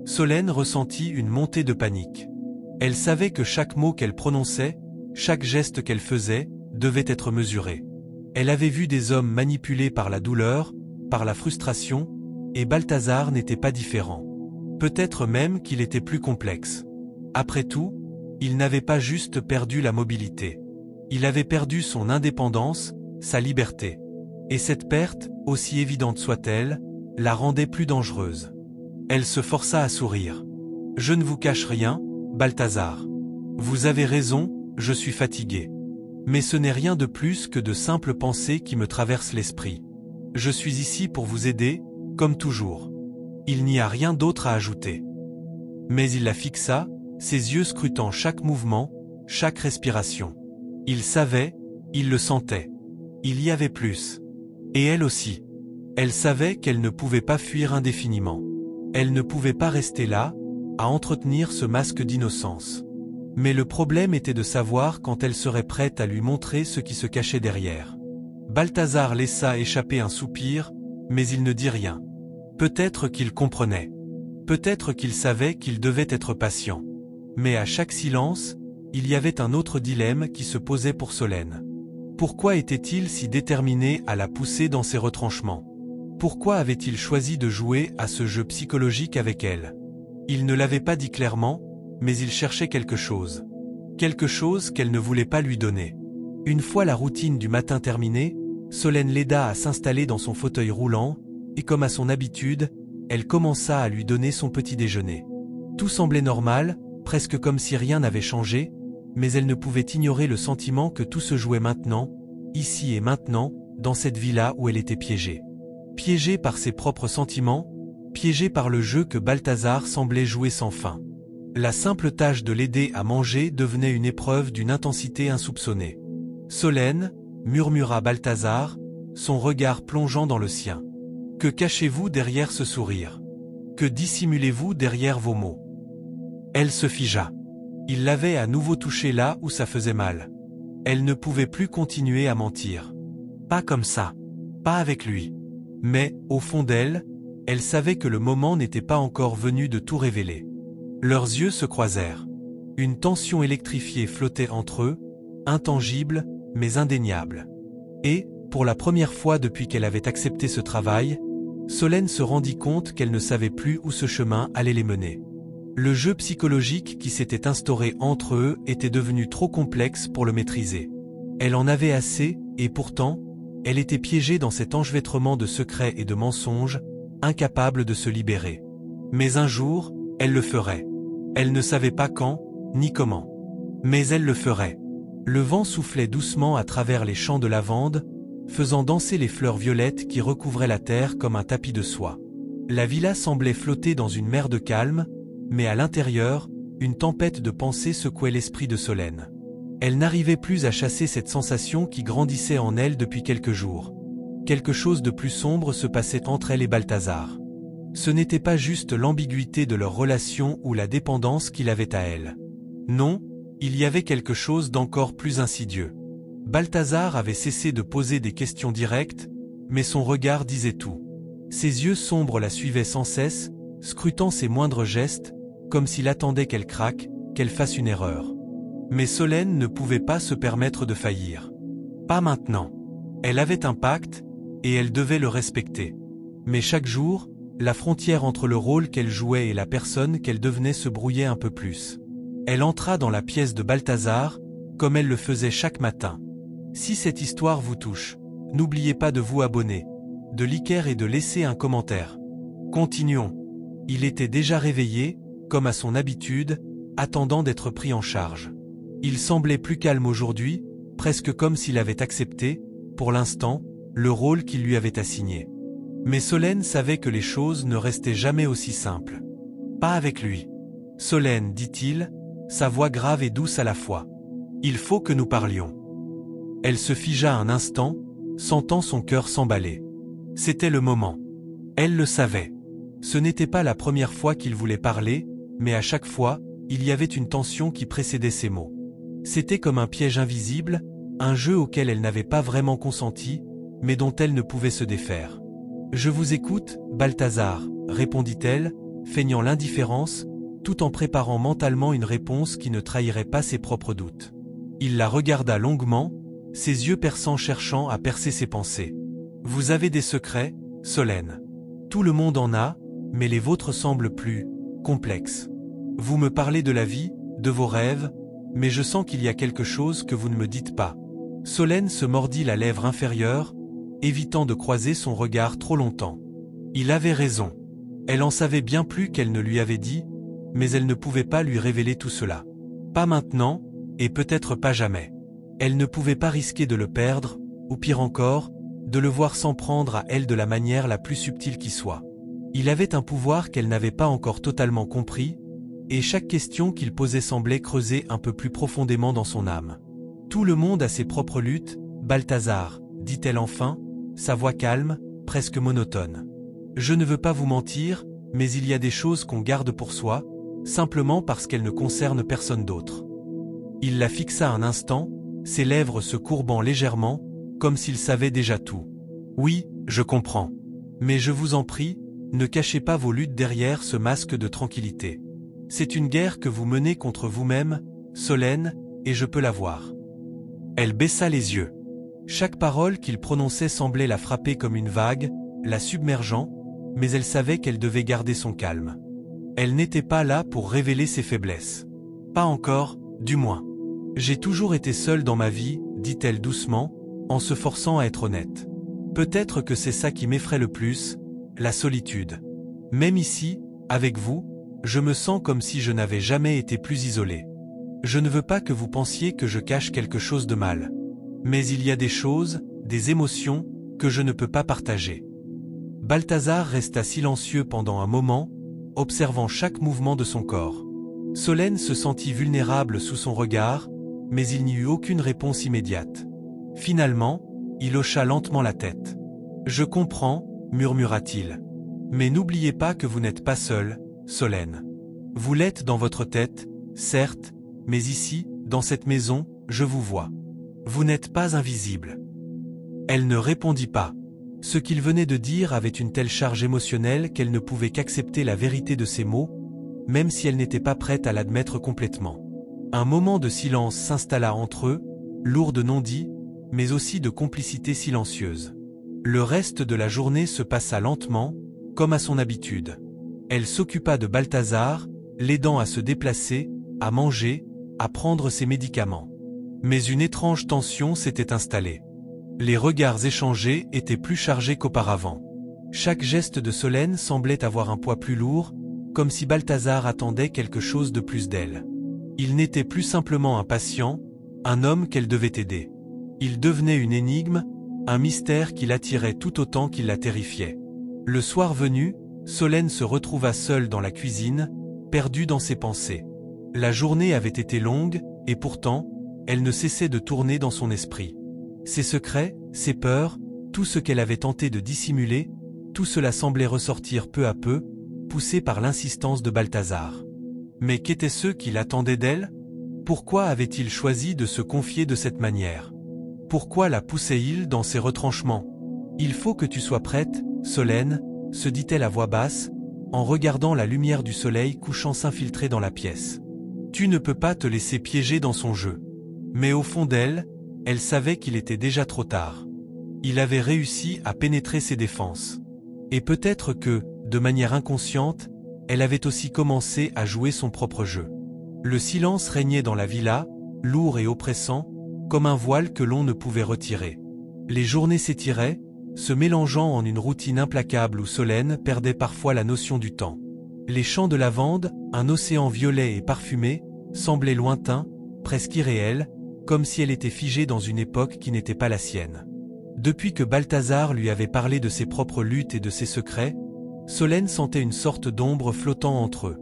Solène ressentit une montée de panique. Elle savait que chaque mot qu'elle prononçait, chaque geste qu'elle faisait, devait être mesuré. Elle avait vu des hommes manipulés par la douleur, par la frustration, et Balthazar n'était pas différent. Peut-être même qu'il était plus complexe. Après tout, il n'avait pas juste perdu la mobilité. Il avait perdu son indépendance, sa liberté. Et cette perte, aussi évidente soit-elle, la rendait plus dangereuse. Elle se força à sourire. Je ne vous cache rien, Balthazar. Vous avez raison, je suis fatigué. Mais ce n'est rien de plus que de simples pensées qui me traversent l'esprit. Je suis ici pour vous aider, comme toujours. Il n'y a rien d'autre à ajouter. Mais il la fixa, ses yeux scrutant chaque mouvement, chaque respiration. Il savait, il le sentait. Il y avait plus. Et elle aussi. Elle savait qu'elle ne pouvait pas fuir indéfiniment. Elle ne pouvait pas rester là, à entretenir ce masque d'innocence. Mais le problème était de savoir quand elle serait prête à lui montrer ce qui se cachait derrière. Balthazar laissa échapper un soupir, mais il ne dit rien. Peut-être qu'il comprenait. Peut-être qu'il savait qu'il devait être patient. Mais à chaque silence, il y avait un autre dilemme qui se posait pour Solène. Pourquoi était-il si déterminé à la pousser dans ses retranchements? Pourquoi avait-il choisi de jouer à ce jeu psychologique avec elle? Il ne l'avait pas dit clairement, mais il cherchait quelque chose. Quelque chose qu'elle ne voulait pas lui donner. Une fois la routine du matin terminée, Solène l'aida à s'installer dans son fauteuil roulant, et comme à son habitude, elle commença à lui donner son petit déjeuner. Tout semblait normal, presque comme si rien n'avait changé, mais elle ne pouvait ignorer le sentiment que tout se jouait maintenant, ici et maintenant, dans cette villa où elle était piégée. Piégée par ses propres sentiments, piégée par le jeu que Balthazar semblait jouer sans fin. La simple tâche de l'aider à manger devenait une épreuve d'une intensité insoupçonnée. « Solène » murmura Balthazar, son regard plongeant dans le sien. « Que cachez-vous derrière ce sourire? Que dissimulez-vous derrière vos mots ?» Elle se figea. Il l'avait à nouveau touchée là où ça faisait mal. Elle ne pouvait plus continuer à mentir. Pas comme ça. Pas avec lui. Mais, au fond d'elle, elle savait que le moment n'était pas encore venu de tout révéler. Leurs yeux se croisèrent. Une tension électrifiée flottait entre eux, intangible, mais indéniable. Et, pour la première fois depuis qu'elle avait accepté ce travail, Solène se rendit compte qu'elle ne savait plus où ce chemin allait les mener. Le jeu psychologique qui s'était instauré entre eux était devenu trop complexe pour le maîtriser. Elle en avait assez, et pourtant, elle était piégée dans cet enchevêtrement de secrets et de mensonges, incapable de se libérer. Mais un jour, elle le ferait. Elle ne savait pas quand, ni comment. Mais elle le ferait. Le vent soufflait doucement à travers les champs de lavande, faisant danser les fleurs violettes qui recouvraient la terre comme un tapis de soie. La villa semblait flotter dans une mer de calme, mais à l'intérieur, une tempête de pensées secouait l'esprit de Solène. Elle n'arrivait plus à chasser cette sensation qui grandissait en elle depuis quelques jours. Quelque chose de plus sombre se passait entre elle et Balthazar. Ce n'était pas juste l'ambiguïté de leur relation ou la dépendance qu'il avait à elle. Non, il y avait quelque chose d'encore plus insidieux. Balthazar avait cessé de poser des questions directes, mais son regard disait tout. Ses yeux sombres la suivaient sans cesse, scrutant ses moindres gestes, comme s'il attendait qu'elle craque, qu'elle fasse une erreur. Mais Solène ne pouvait pas se permettre de faillir. Pas maintenant. Elle avait un pacte, et elle devait le respecter. Mais chaque jour, la frontière entre le rôle qu'elle jouait et la personne qu'elle devenait se brouillait un peu plus. Elle entra dans la pièce de Balthazar, comme elle le faisait chaque matin. Si cette histoire vous touche, n'oubliez pas de vous abonner, de liker et de laisser un commentaire. Continuons. Il était déjà réveillé, comme à son habitude, attendant d'être pris en charge. Il semblait plus calme aujourd'hui, presque comme s'il avait accepté, pour l'instant, le rôle qu'il lui avait assigné. Mais Solène savait que les choses ne restaient jamais aussi simples. Pas avec lui. Solène, dit-il, sa voix grave et douce à la fois. Il faut que nous parlions. Elle se figea un instant, sentant son cœur s'emballer. C'était le moment. Elle le savait. Ce n'était pas la première fois qu'il voulait parler, mais à chaque fois, il y avait une tension qui précédait ses mots. C'était comme un piège invisible, un jeu auquel elle n'avait pas vraiment consenti, mais dont elle ne pouvait se défaire. « Je vous écoute, Balthazar » répondit-elle, feignant l'indifférence, tout en préparant mentalement une réponse qui ne trahirait pas ses propres doutes. Il la regarda longuement, ses yeux perçants cherchant à percer ses pensées. « Vous avez des secrets, Solène. Tout le monde en a, mais les vôtres semblent plus complexes. Vous me parlez de la vie, de vos rêves, mais je sens qu'il y a quelque chose que vous ne me dites pas. » Solène se mordit la lèvre inférieure, évitant de croiser son regard trop longtemps. Il avait raison. Elle en savait bien plus qu'elle ne lui avait dit, mais elle ne pouvait pas lui révéler tout cela. Pas maintenant, et peut-être pas jamais. Elle ne pouvait pas risquer de le perdre, ou pire encore, de le voir s'en prendre à elle de la manière la plus subtile qui soit. Il avait un pouvoir qu'elle n'avait pas encore totalement compris, et chaque question qu'il posait semblait creuser un peu plus profondément dans son âme. Tout le monde a ses propres luttes, Balthazar, dit-elle enfin, sa voix calme, presque monotone. Je ne veux pas vous mentir, mais il y a des choses qu'on garde pour soi, simplement parce qu'elles ne concernent personne d'autre. Il la fixa un instant, ses lèvres se courbant légèrement, comme s'il savait déjà tout. Oui, je comprends. Mais je vous en prie, ne cachez pas vos luttes derrière ce masque de tranquillité. C'est une guerre que vous menez contre vous-même, Solène, et je peux la voir. Elle baissa les yeux. Chaque parole qu'il prononçait semblait la frapper comme une vague, la submergeant, mais elle savait qu'elle devait garder son calme. Elle n'était pas là pour révéler ses faiblesses. Pas encore, du moins. J'ai toujours été seule dans ma vie, dit-elle doucement, en se forçant à être honnête. Peut-être que c'est ça qui m'effraie le plus, la solitude. Même ici, avec vous, je me sens comme si je n'avais jamais été plus isolée. Je ne veux pas que vous pensiez que je cache quelque chose de mal. Mais il y a des choses, des émotions, que je ne peux pas partager. Balthazar resta silencieux pendant un moment, observant chaque mouvement de son corps. Solène se sentit vulnérable sous son regard, mais il n'y eut aucune réponse immédiate. Finalement, il hocha lentement la tête. « Je comprends », murmura-t-il. « Mais n'oubliez pas que vous n'êtes pas seule, Solène. Vous l'êtes dans votre tête, certes, mais ici, dans cette maison, je vous vois. Vous n'êtes pas invisible. » Elle ne répondit pas. Ce qu'il venait de dire avait une telle charge émotionnelle qu'elle ne pouvait qu'accepter la vérité de ses mots, même si elle n'était pas prête à l'admettre complètement. Un moment de silence s'installa entre eux, lourd de non-dits, mais aussi de complicité silencieuse. Le reste de la journée se passa lentement, comme à son habitude. Elle s'occupa de Balthazar, l'aidant à se déplacer, à manger, à prendre ses médicaments. Mais une étrange tension s'était installée. Les regards échangés étaient plus chargés qu'auparavant. Chaque geste de Solène semblait avoir un poids plus lourd, comme si Balthazar attendait quelque chose de plus d'elle. Il n'était plus simplement un patient, un homme qu'elle devait aider. Il devenait une énigme, un mystère qui l'attirait tout autant qu'il la terrifiait. Le soir venu, Solène se retrouva seule dans la cuisine, perdue dans ses pensées. La journée avait été longue, et pourtant, elle ne cessait de tourner dans son esprit. Ses secrets, ses peurs, tout ce qu'elle avait tenté de dissimuler, tout cela semblait ressortir peu à peu, poussé par l'insistance de Balthazar. Mais qu'étaient-ce qui l'attendaient d'elle? Pourquoi avait-il choisi de se confier de cette manière? Pourquoi la poussait-il dans ses retranchements? « Il faut que tu sois prête, Solène », se dit-elle à voix basse, en regardant la lumière du soleil couchant s'infiltrer dans la pièce. Tu ne peux pas te laisser piéger dans son jeu. Mais au fond d'elle, elle savait qu'il était déjà trop tard. Il avait réussi à pénétrer ses défenses. Et peut-être que, de manière inconsciente, elle avait aussi commencé à jouer son propre jeu. Le silence régnait dans la villa, lourd et oppressant, comme un voile que l'on ne pouvait retirer. Les journées s'étiraient, se mélangeant en une routine implacable où Solène perdait parfois la notion du temps. Les champs de lavande, un océan violet et parfumé, semblaient lointains, presque irréels, comme si elle était figée dans une époque qui n'était pas la sienne. Depuis que Balthazar lui avait parlé de ses propres luttes et de ses secrets, Solène sentait une sorte d'ombre flottant entre eux.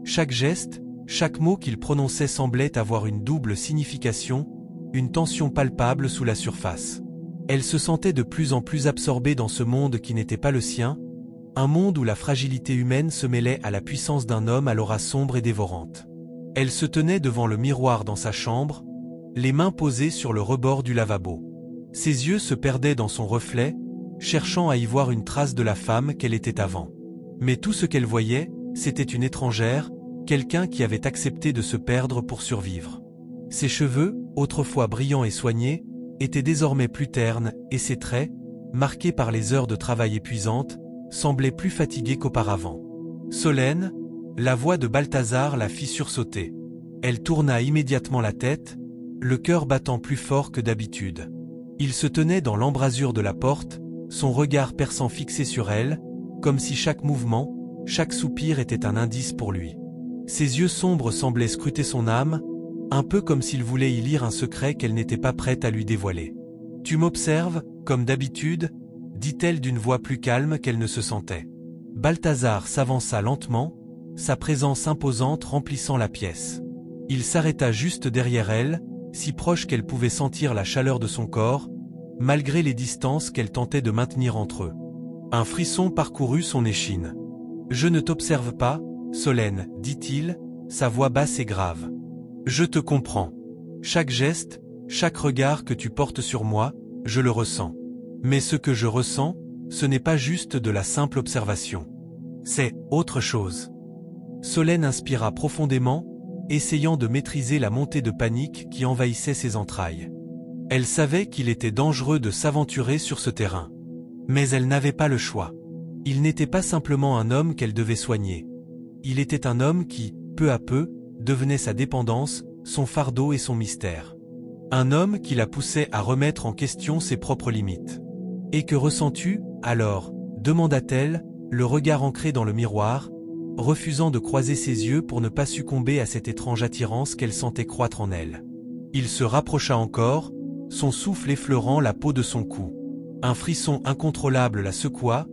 Chaque geste, chaque mot qu'il prononçait semblait avoir une double signification, une tension palpable sous la surface. Elle se sentait de plus en plus absorbée dans ce monde qui n'était pas le sien, un monde où la fragilité humaine se mêlait à la puissance d'un homme à l'aura sombre et dévorante. Elle se tenait devant le miroir dans sa chambre, les mains posées sur le rebord du lavabo. Ses yeux se perdaient dans son reflet, cherchant à y voir une trace de la femme qu'elle était avant. Mais tout ce qu'elle voyait, c'était une étrangère, quelqu'un qui avait accepté de se perdre pour survivre. Ses cheveux, autrefois brillants et soignés, étaient désormais plus ternes, et ses traits, marqués par les heures de travail épuisantes, semblaient plus fatigués qu'auparavant. Solène, la voix de Balthazar la fit sursauter. Elle tourna immédiatement la tête, le cœur battant plus fort que d'habitude. Il se tenait dans l'embrasure de la porte, son regard perçant fixé sur elle, comme si chaque mouvement, chaque soupir était un indice pour lui. Ses yeux sombres semblaient scruter son âme, un peu comme s'il voulait y lire un secret qu'elle n'était pas prête à lui dévoiler. « Tu m'observes, comme d'habitude » dit-elle d'une voix plus calme qu'elle ne se sentait. Balthazar s'avança lentement, sa présence imposante remplissant la pièce. Il s'arrêta juste derrière elle, si proche qu'elle pouvait sentir la chaleur de son corps, malgré les distances qu'elle tentait de maintenir entre eux. Un frisson parcourut son échine. « Je ne t'observe pas, Solène, dit-il, sa voix basse et grave. Je te comprends. Chaque geste, chaque regard que tu portes sur moi, je le ressens. Mais ce que je ressens, ce n'est pas juste de la simple observation. C'est autre chose. » Solène inspira profondément, essayant de maîtriser la montée de panique qui envahissait ses entrailles. Elle savait qu'il était dangereux de s'aventurer sur ce terrain. Mais elle n'avait pas le choix. Il n'était pas simplement un homme qu'elle devait soigner. Il était un homme qui, peu à peu, devenait sa dépendance, son fardeau et son mystère. Un homme qui la poussait à remettre en question ses propres limites. « Et que ressens-tu, alors » demanda-t-elle, le regard ancré dans le miroir, refusant de croiser ses yeux pour ne pas succomber à cette étrange attirance qu'elle sentait croître en elle. Il se rapprocha encore, son souffle effleurant la peau de son cou. Un frisson incontrôlable la secoua,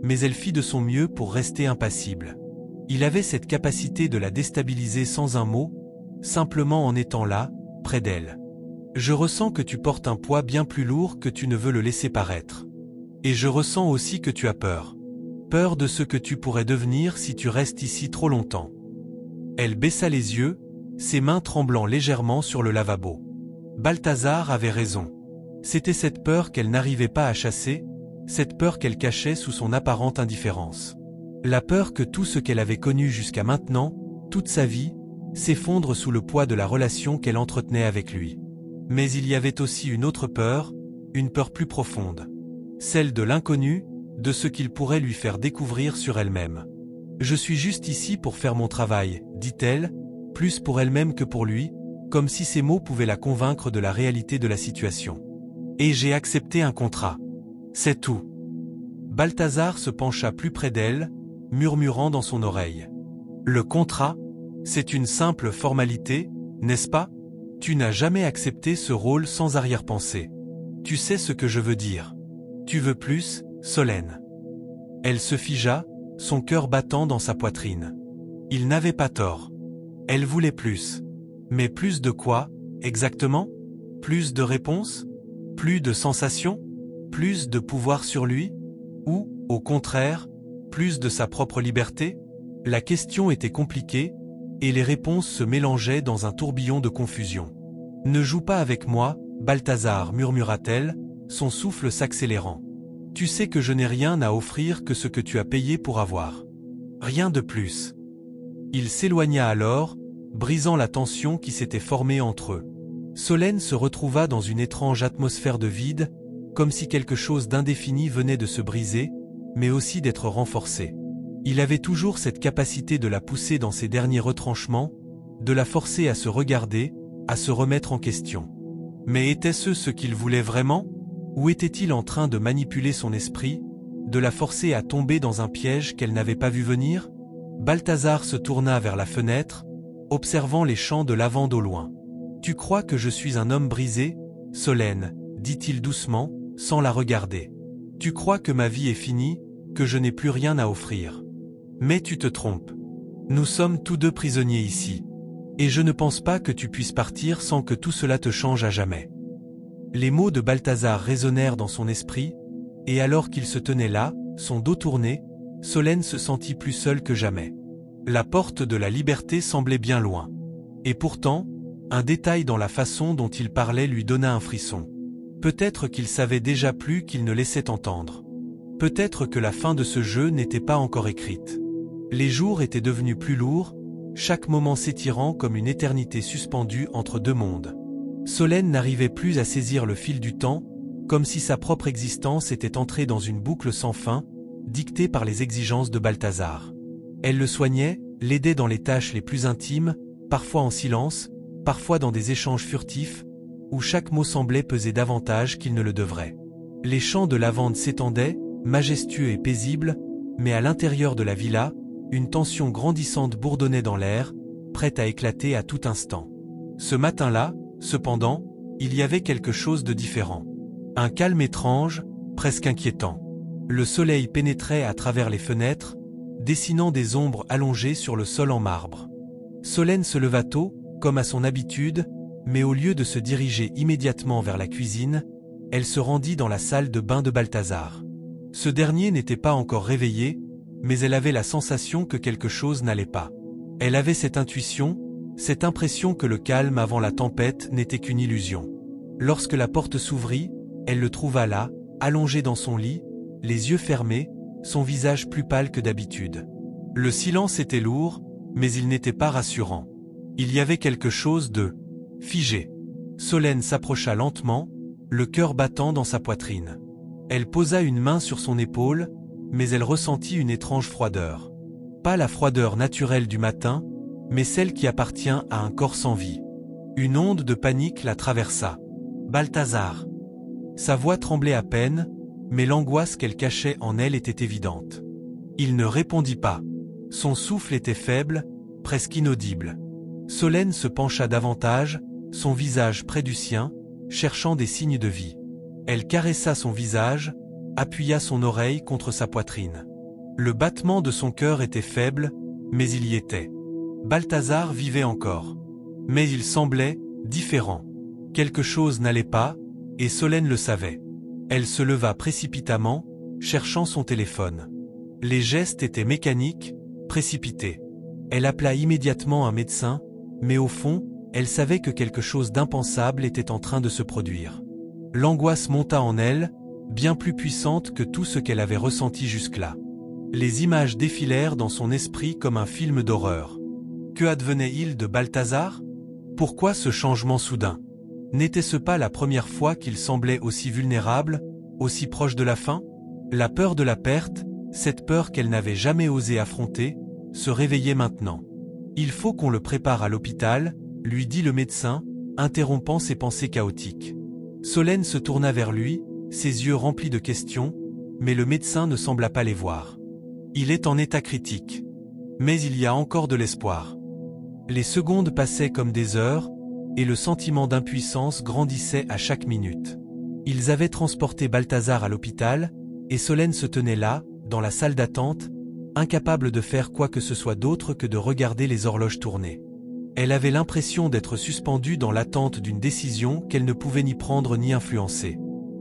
mais elle fit de son mieux pour rester impassible. Il avait cette capacité de la déstabiliser sans un mot, simplement en étant là, près d'elle. « Je ressens que tu portes un poids bien plus lourd que tu ne veux le laisser paraître. Et je ressens aussi que tu as peur. Peur de ce que tu pourrais devenir si tu restes ici trop longtemps. » Elle baissa les yeux, ses mains tremblant légèrement sur le lavabo. Balthazar avait raison. C'était cette peur qu'elle n'arrivait pas à chasser, cette peur qu'elle cachait sous son apparente indifférence. La peur que tout ce qu'elle avait connu jusqu'à maintenant, toute sa vie, s'effondre sous le poids de la relation qu'elle entretenait avec lui. Mais il y avait aussi une autre peur, une peur plus profonde. Celle de l'inconnu, de ce qu'il pourrait lui faire découvrir sur elle-même. « Je suis juste ici pour faire mon travail », dit-elle, plus pour elle-même que pour lui, comme si ces mots pouvaient la convaincre de la réalité de la situation. « Et j'ai accepté un contrat. C'est tout. » Balthazar se pencha plus près d'elle, murmurant dans son oreille. « Le contrat, c'est une simple formalité, n'est-ce pas ? Tu n'as jamais accepté ce rôle sans arrière-pensée. Tu sais ce que je veux dire. Tu veux plus, Solène. » Elle se figea, son cœur battant dans sa poitrine. Il n'avait pas tort. Elle voulait plus. Mais plus de quoi, exactement ? Plus de réponses ? Plus de sensations ? Plus de pouvoir sur lui ? Ou, au contraire, plus de sa propre liberté ? La question était compliquée, et les réponses se mélangeaient dans un tourbillon de confusion. « Ne joue pas avec moi, Balthazar, murmura-t-elle, son souffle s'accélérant. Tu sais que je n'ai rien à offrir que ce que tu as payé pour avoir. Rien de plus. » Il s'éloigna alors, brisant la tension qui s'était formée entre eux. Solène se retrouva dans une étrange atmosphère de vide, comme si quelque chose d'indéfini venait de se briser, mais aussi d'être renforcé. Il avait toujours cette capacité de la pousser dans ses derniers retranchements, de la forcer à se regarder, à se remettre en question. Mais était-ce ce qu'il voulait vraiment ? Ou était-il en train de manipuler son esprit, de la forcer à tomber dans un piège qu'elle n'avait pas vu venir ? Balthazar se tourna vers la fenêtre, observant les champs de lavande au loin. « Tu crois que je suis un homme brisé, Solène ?» dit-il doucement, sans la regarder. « Tu crois que ma vie est finie, que je n'ai plus rien à offrir. Mais tu te trompes. Nous sommes tous deux prisonniers ici. Et je ne pense pas que tu puisses partir sans que tout cela te change à jamais. » Les mots de Balthazar résonnèrent dans son esprit, et alors qu'il se tenait là, son dos tourné, Solène se sentit plus seule que jamais. La porte de la liberté semblait bien loin. Et pourtant, un détail dans la façon dont il parlait lui donna un frisson. Peut-être qu'il savait déjà plus qu'il ne laissait entendre. Peut-être que la fin de ce jeu n'était pas encore écrite. Les jours étaient devenus plus lourds, chaque moment s'étirant comme une éternité suspendue entre deux mondes. Solène n'arrivait plus à saisir le fil du temps, comme si sa propre existence était entrée dans une boucle sans fin, dictée par les exigences de Balthazar. Elle le soignait, l'aidait dans les tâches les plus intimes, parfois en silence, parfois dans des échanges furtifs, où chaque mot semblait peser davantage qu'il ne le devrait. Les champs de lavande s'étendaient, majestueux et paisibles, mais à l'intérieur de la villa, une tension grandissante bourdonnait dans l'air, prête à éclater à tout instant. Ce matin-là, cependant, il y avait quelque chose de différent. Un calme étrange, presque inquiétant. Le soleil pénétrait à travers les fenêtres, dessinant des ombres allongées sur le sol en marbre. Solène se leva tôt, comme à son habitude, mais au lieu de se diriger immédiatement vers la cuisine, elle se rendit dans la salle de bain de Balthazar. Ce dernier n'était pas encore réveillé, mais elle avait la sensation que quelque chose n'allait pas. Elle avait cette intuition, cette impression que le calme avant la tempête n'était qu'une illusion. Lorsque la porte s'ouvrit, elle le trouva là, allongé dans son lit, les yeux fermés, son visage plus pâle que d'habitude. Le silence était lourd, mais il n'était pas rassurant. Il y avait quelque chose de figé. Solène s'approcha lentement, le cœur battant dans sa poitrine. Elle posa une main sur son épaule, mais elle ressentit une étrange froideur. Pas la froideur naturelle du matin, mais celle qui appartient à un corps sans vie. Une onde de panique la traversa. « Balthazar !» Sa voix tremblait à peine, mais l'angoisse qu'elle cachait en elle était évidente. Il ne répondit pas. Son souffle était faible, presque inaudible. Solène se pencha davantage, son visage près du sien, cherchant des signes de vie. Elle caressa son visage, appuya son oreille contre sa poitrine. Le battement de son cœur était faible, mais il y était. Balthazar vivait encore. Mais il semblait différent. Quelque chose n'allait pas, et Solène le savait. Elle se leva précipitamment, cherchant son téléphone. Les gestes étaient mécaniques, précipités. Elle appela immédiatement un médecin, mais au fond, elle savait que quelque chose d'impensable était en train de se produire. L'angoisse monta en elle, bien plus puissante que tout ce qu'elle avait ressenti jusque-là. Les images défilèrent dans son esprit comme un film d'horreur. Que advenait-il de Balthazar? Pourquoi ce changement soudain? N'était-ce pas la première fois qu'il semblait aussi vulnérable, aussi proche de la fin? La peur de la perte, cette peur qu'elle n'avait jamais osé affronter, se réveillait maintenant. « Il faut qu'on le prépare à l'hôpital », lui dit le médecin, interrompant ses pensées chaotiques. Solène se tourna vers lui, ses yeux remplis de questions, mais le médecin ne sembla pas les voir. Il est en état critique. Mais il y a encore de l'espoir. Les secondes passaient comme des heures, et le sentiment d'impuissance grandissait à chaque minute. Ils avaient transporté Balthazar à l'hôpital, et Solène se tenait là, dans la salle d'attente, incapable de faire quoi que ce soit d'autre que de regarder les horloges tourner. Elle avait l'impression d'être suspendue dans l'attente d'une décision qu'elle ne pouvait ni prendre ni influencer.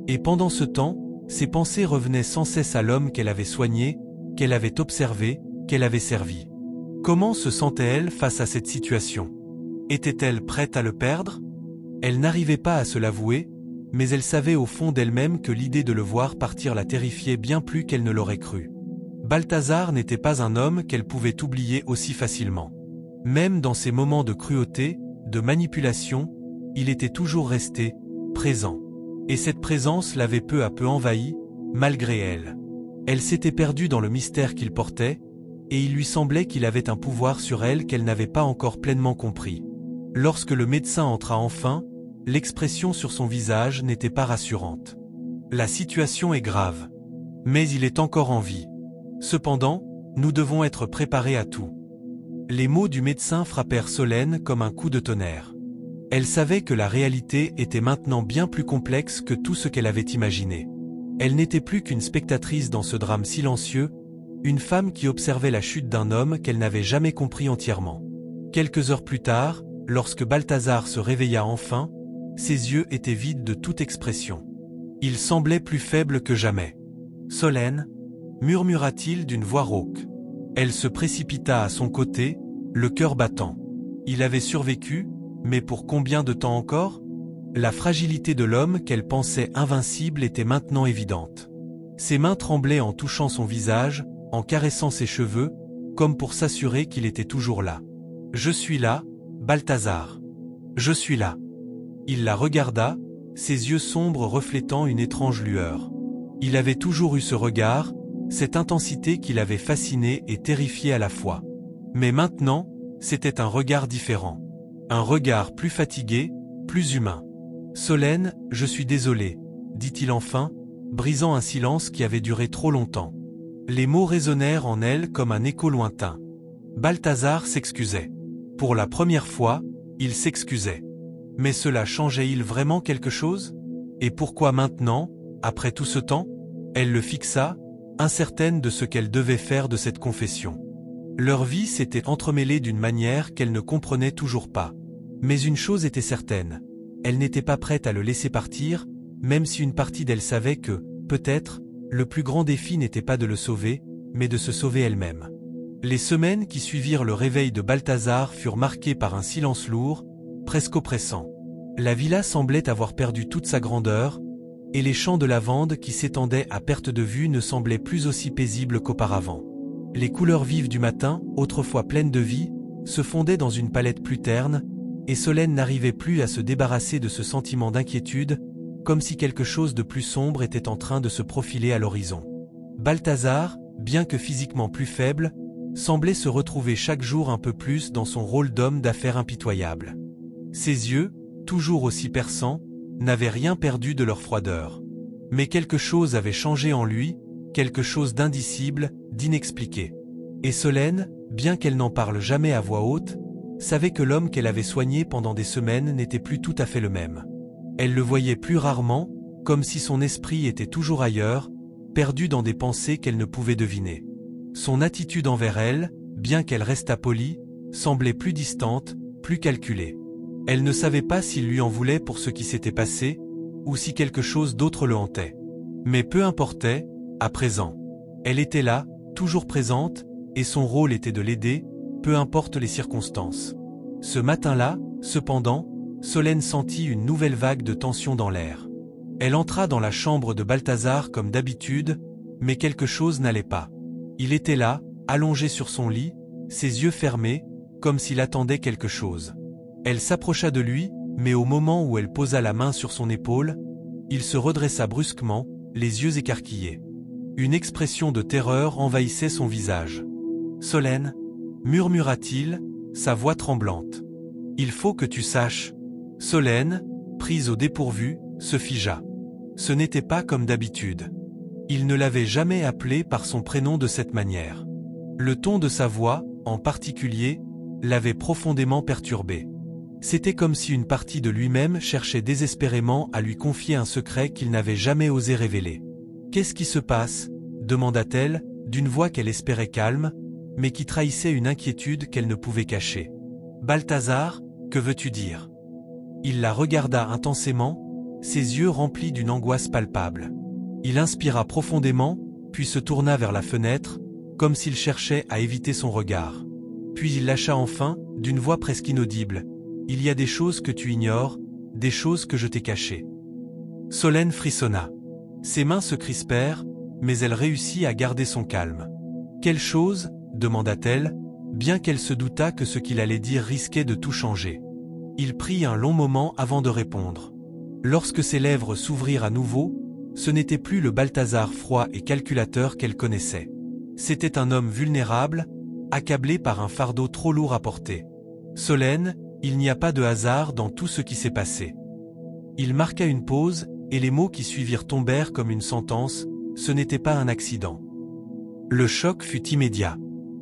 Et pendant ce temps, ses pensées revenaient sans cesse à l'homme qu'elle avait soigné, qu'elle avait observé, qu'elle avait servi. Comment se sentait-elle face à cette situation? Était-elle prête à le perdre? Elle n'arrivait pas à se l'avouer, mais elle savait au fond d'elle-même que l'idée de le voir partir la terrifiait bien plus qu'elle ne l'aurait cru. Balthazar n'était pas un homme qu'elle pouvait oublier aussi facilement. Même dans ces moments de cruauté, de manipulation, il était toujours resté présent. Et cette présence l'avait peu à peu envahie, malgré elle. Elle s'était perdue dans le mystère qu'il portait, et il lui semblait qu'il avait un pouvoir sur elle qu'elle n'avait pas encore pleinement compris. Lorsque le médecin entra enfin, l'expression sur son visage n'était pas rassurante. La situation est grave. Mais il est encore en vie. Cependant, nous devons être préparés à tout. Les mots du médecin frappèrent Solène comme un coup de tonnerre. Elle savait que la réalité était maintenant bien plus complexe que tout ce qu'elle avait imaginé. Elle n'était plus qu'une spectatrice dans ce drame silencieux, une femme qui observait la chute d'un homme qu'elle n'avait jamais compris entièrement. Quelques heures plus tard, lorsque Balthazar se réveilla enfin, ses yeux étaient vides de toute expression. Il semblait plus faible que jamais. « Solène » murmura-t-il d'une voix rauque. Elle se précipita à son côté, le cœur battant. Il avait survécu, mais pour combien de temps encore? La fragilité de l'homme qu'elle pensait invincible était maintenant évidente. Ses mains tremblaient en touchant son visage, en caressant ses cheveux, comme pour s'assurer qu'il était toujours là. « Je suis là, Balthazar. Je suis là. » Il la regarda, ses yeux sombres reflétant une étrange lueur. Il avait toujours eu ce regard, cette intensité qui l'avait fasciné et terrifié à la fois. Mais maintenant, c'était un regard différent. Un regard plus fatigué, plus humain. « Solène, je suis désolé, » dit-il enfin, brisant un silence qui avait duré trop longtemps. Les mots résonnèrent en elle comme un écho lointain. Balthazar s'excusait. « Pour la première fois, il s'excusait. Mais cela changeait-il vraiment quelque chose? Et pourquoi maintenant, après tout ce temps? Elle le fixa, incertaine de ce qu'elle devait faire de cette confession. Leur vie s'était entremêlée d'une manière qu'elle ne comprenait toujours pas. Mais une chose était certaine, elle n'était pas prête à le laisser partir, même si une partie d'elle savait que, peut-être, le plus grand défi n'était pas de le sauver, mais de se sauver elle-même. Les semaines qui suivirent le réveil de Balthazar furent marquées par un silence lourd, presque oppressant. La villa semblait avoir perdu toute sa grandeur, et les champs de lavande qui s'étendaient à perte de vue ne semblaient plus aussi paisibles qu'auparavant. Les couleurs vives du matin, autrefois pleines de vie, se fondaient dans une palette plus terne, et Solène n'arrivait plus à se débarrasser de ce sentiment d'inquiétude, comme si quelque chose de plus sombre était en train de se profiler à l'horizon. Balthazar, bien que physiquement plus faible, semblait se retrouver chaque jour un peu plus dans son rôle d'homme d'affaires impitoyable. Ses yeux, toujours aussi perçants, n'avaient rien perdu de leur froideur. Mais quelque chose avait changé en lui, quelque chose d'indicible, d'inexpliqué. Et Solène, bien qu'elle n'en parle jamais à voix haute, savait que l'homme qu'elle avait soigné pendant des semaines n'était plus tout à fait le même. Elle le voyait plus rarement, comme si son esprit était toujours ailleurs, perdu dans des pensées qu'elle ne pouvait deviner. Son attitude envers elle, bien qu'elle restât polie, semblait plus distante, plus calculée. Elle ne savait pas s'il lui en voulait pour ce qui s'était passé, ou si quelque chose d'autre le hantait. Mais peu importait, à présent. Elle était là, toujours présente, et son rôle était de l'aider, peu importe les circonstances. Ce matin-là, cependant, Solène sentit une nouvelle vague de tension dans l'air. Elle entra dans la chambre de Balthazar comme d'habitude, mais quelque chose n'allait pas. Il était là, allongé sur son lit, ses yeux fermés, comme s'il attendait quelque chose. Elle s'approcha de lui, mais au moment où elle posa la main sur son épaule, il se redressa brusquement, les yeux écarquillés. Une expression de terreur envahissait son visage. « Solène » murmura-t-il, sa voix tremblante. « Il faut que tu saches. » Solène, prise au dépourvu, se figea. Ce n'était pas comme d'habitude. Il ne l'avait jamais appelée par son prénom de cette manière. Le ton de sa voix, en particulier, l'avait profondément perturbé. C'était comme si une partie de lui-même cherchait désespérément à lui confier un secret qu'il n'avait jamais osé révéler. « Qu'est-ce qui se passe » demanda-t-elle, d'une voix qu'elle espérait calme, mais qui trahissait une inquiétude qu'elle ne pouvait cacher. « Balthazar, que veux-tu dire » Il la regarda intensément, ses yeux remplis d'une angoisse palpable. Il inspira profondément, puis se tourna vers la fenêtre, comme s'il cherchait à éviter son regard. Puis il lâcha enfin, d'une voix presque inaudible. « Il y a des choses que tu ignores, des choses que je t'ai cachées. » Solène frissonna. Ses mains se crispèrent, mais elle réussit à garder son calme. « Quelle chose » demanda-t-elle, bien qu'elle se doutât que ce qu'il allait dire risquait de tout changer. Il prit un long moment avant de répondre. Lorsque ses lèvres s'ouvrirent à nouveau, ce n'était plus le Balthazar froid et calculateur qu'elle connaissait. C'était un homme vulnérable, accablé par un fardeau trop lourd à porter. « Solène, il n'y a pas de hasard dans tout ce qui s'est passé. » Il marqua une pause, et les mots qui suivirent tombèrent comme une sentence, ce n'était pas un accident. Le choc fut immédiat.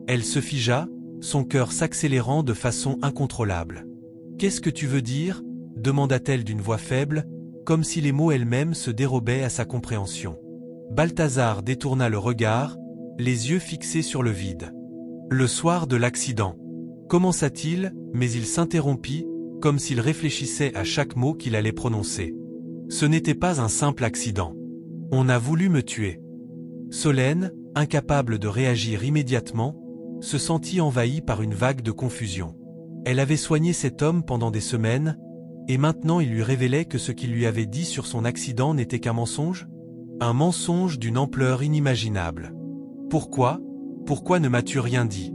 Elle se figea, son cœur s'accélérant de façon incontrôlable. « Qu'est-ce que tu veux dire » demanda-t-elle d'une voix faible, comme si les mots elles-mêmes se dérobaient à sa compréhension. Balthazar détourna le regard, les yeux fixés sur le vide. « Le soir de l'accident. » Commença-t-il, mais il s'interrompit, comme s'il réfléchissait à chaque mot qu'il allait prononcer. « Ce n'était pas un simple accident. On a voulu me tuer. » Solène, incapable de réagir immédiatement, se sentit envahie par une vague de confusion. Elle avait soigné cet homme pendant des semaines, et maintenant il lui révélait que ce qu'il lui avait dit sur son accident n'était qu'un mensonge? Un mensonge d'une ampleur inimaginable. « Pourquoi ne m'as-tu rien dit ?»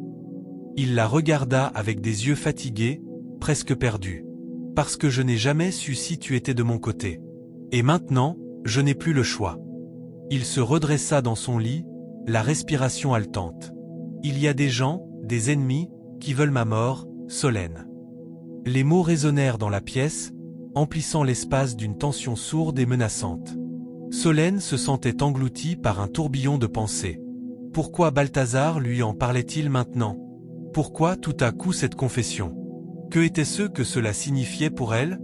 Il la regarda avec des yeux fatigués, presque perdus. « Parce que je n'ai jamais su si tu étais de mon côté. Et maintenant, je n'ai plus le choix. » Il se redressa dans son lit, la respiration haletante. « Il y a des gens, des ennemis, qui veulent ma mort, Solène. » Les mots résonnèrent dans la pièce, emplissant l'espace d'une tension sourde et menaçante. Solène se sentait engloutie par un tourbillon de pensées. Pourquoi Balthazar lui en parlait-il maintenant? Pourquoi tout à coup cette confession? Que était-ce que cela signifiait pour elle?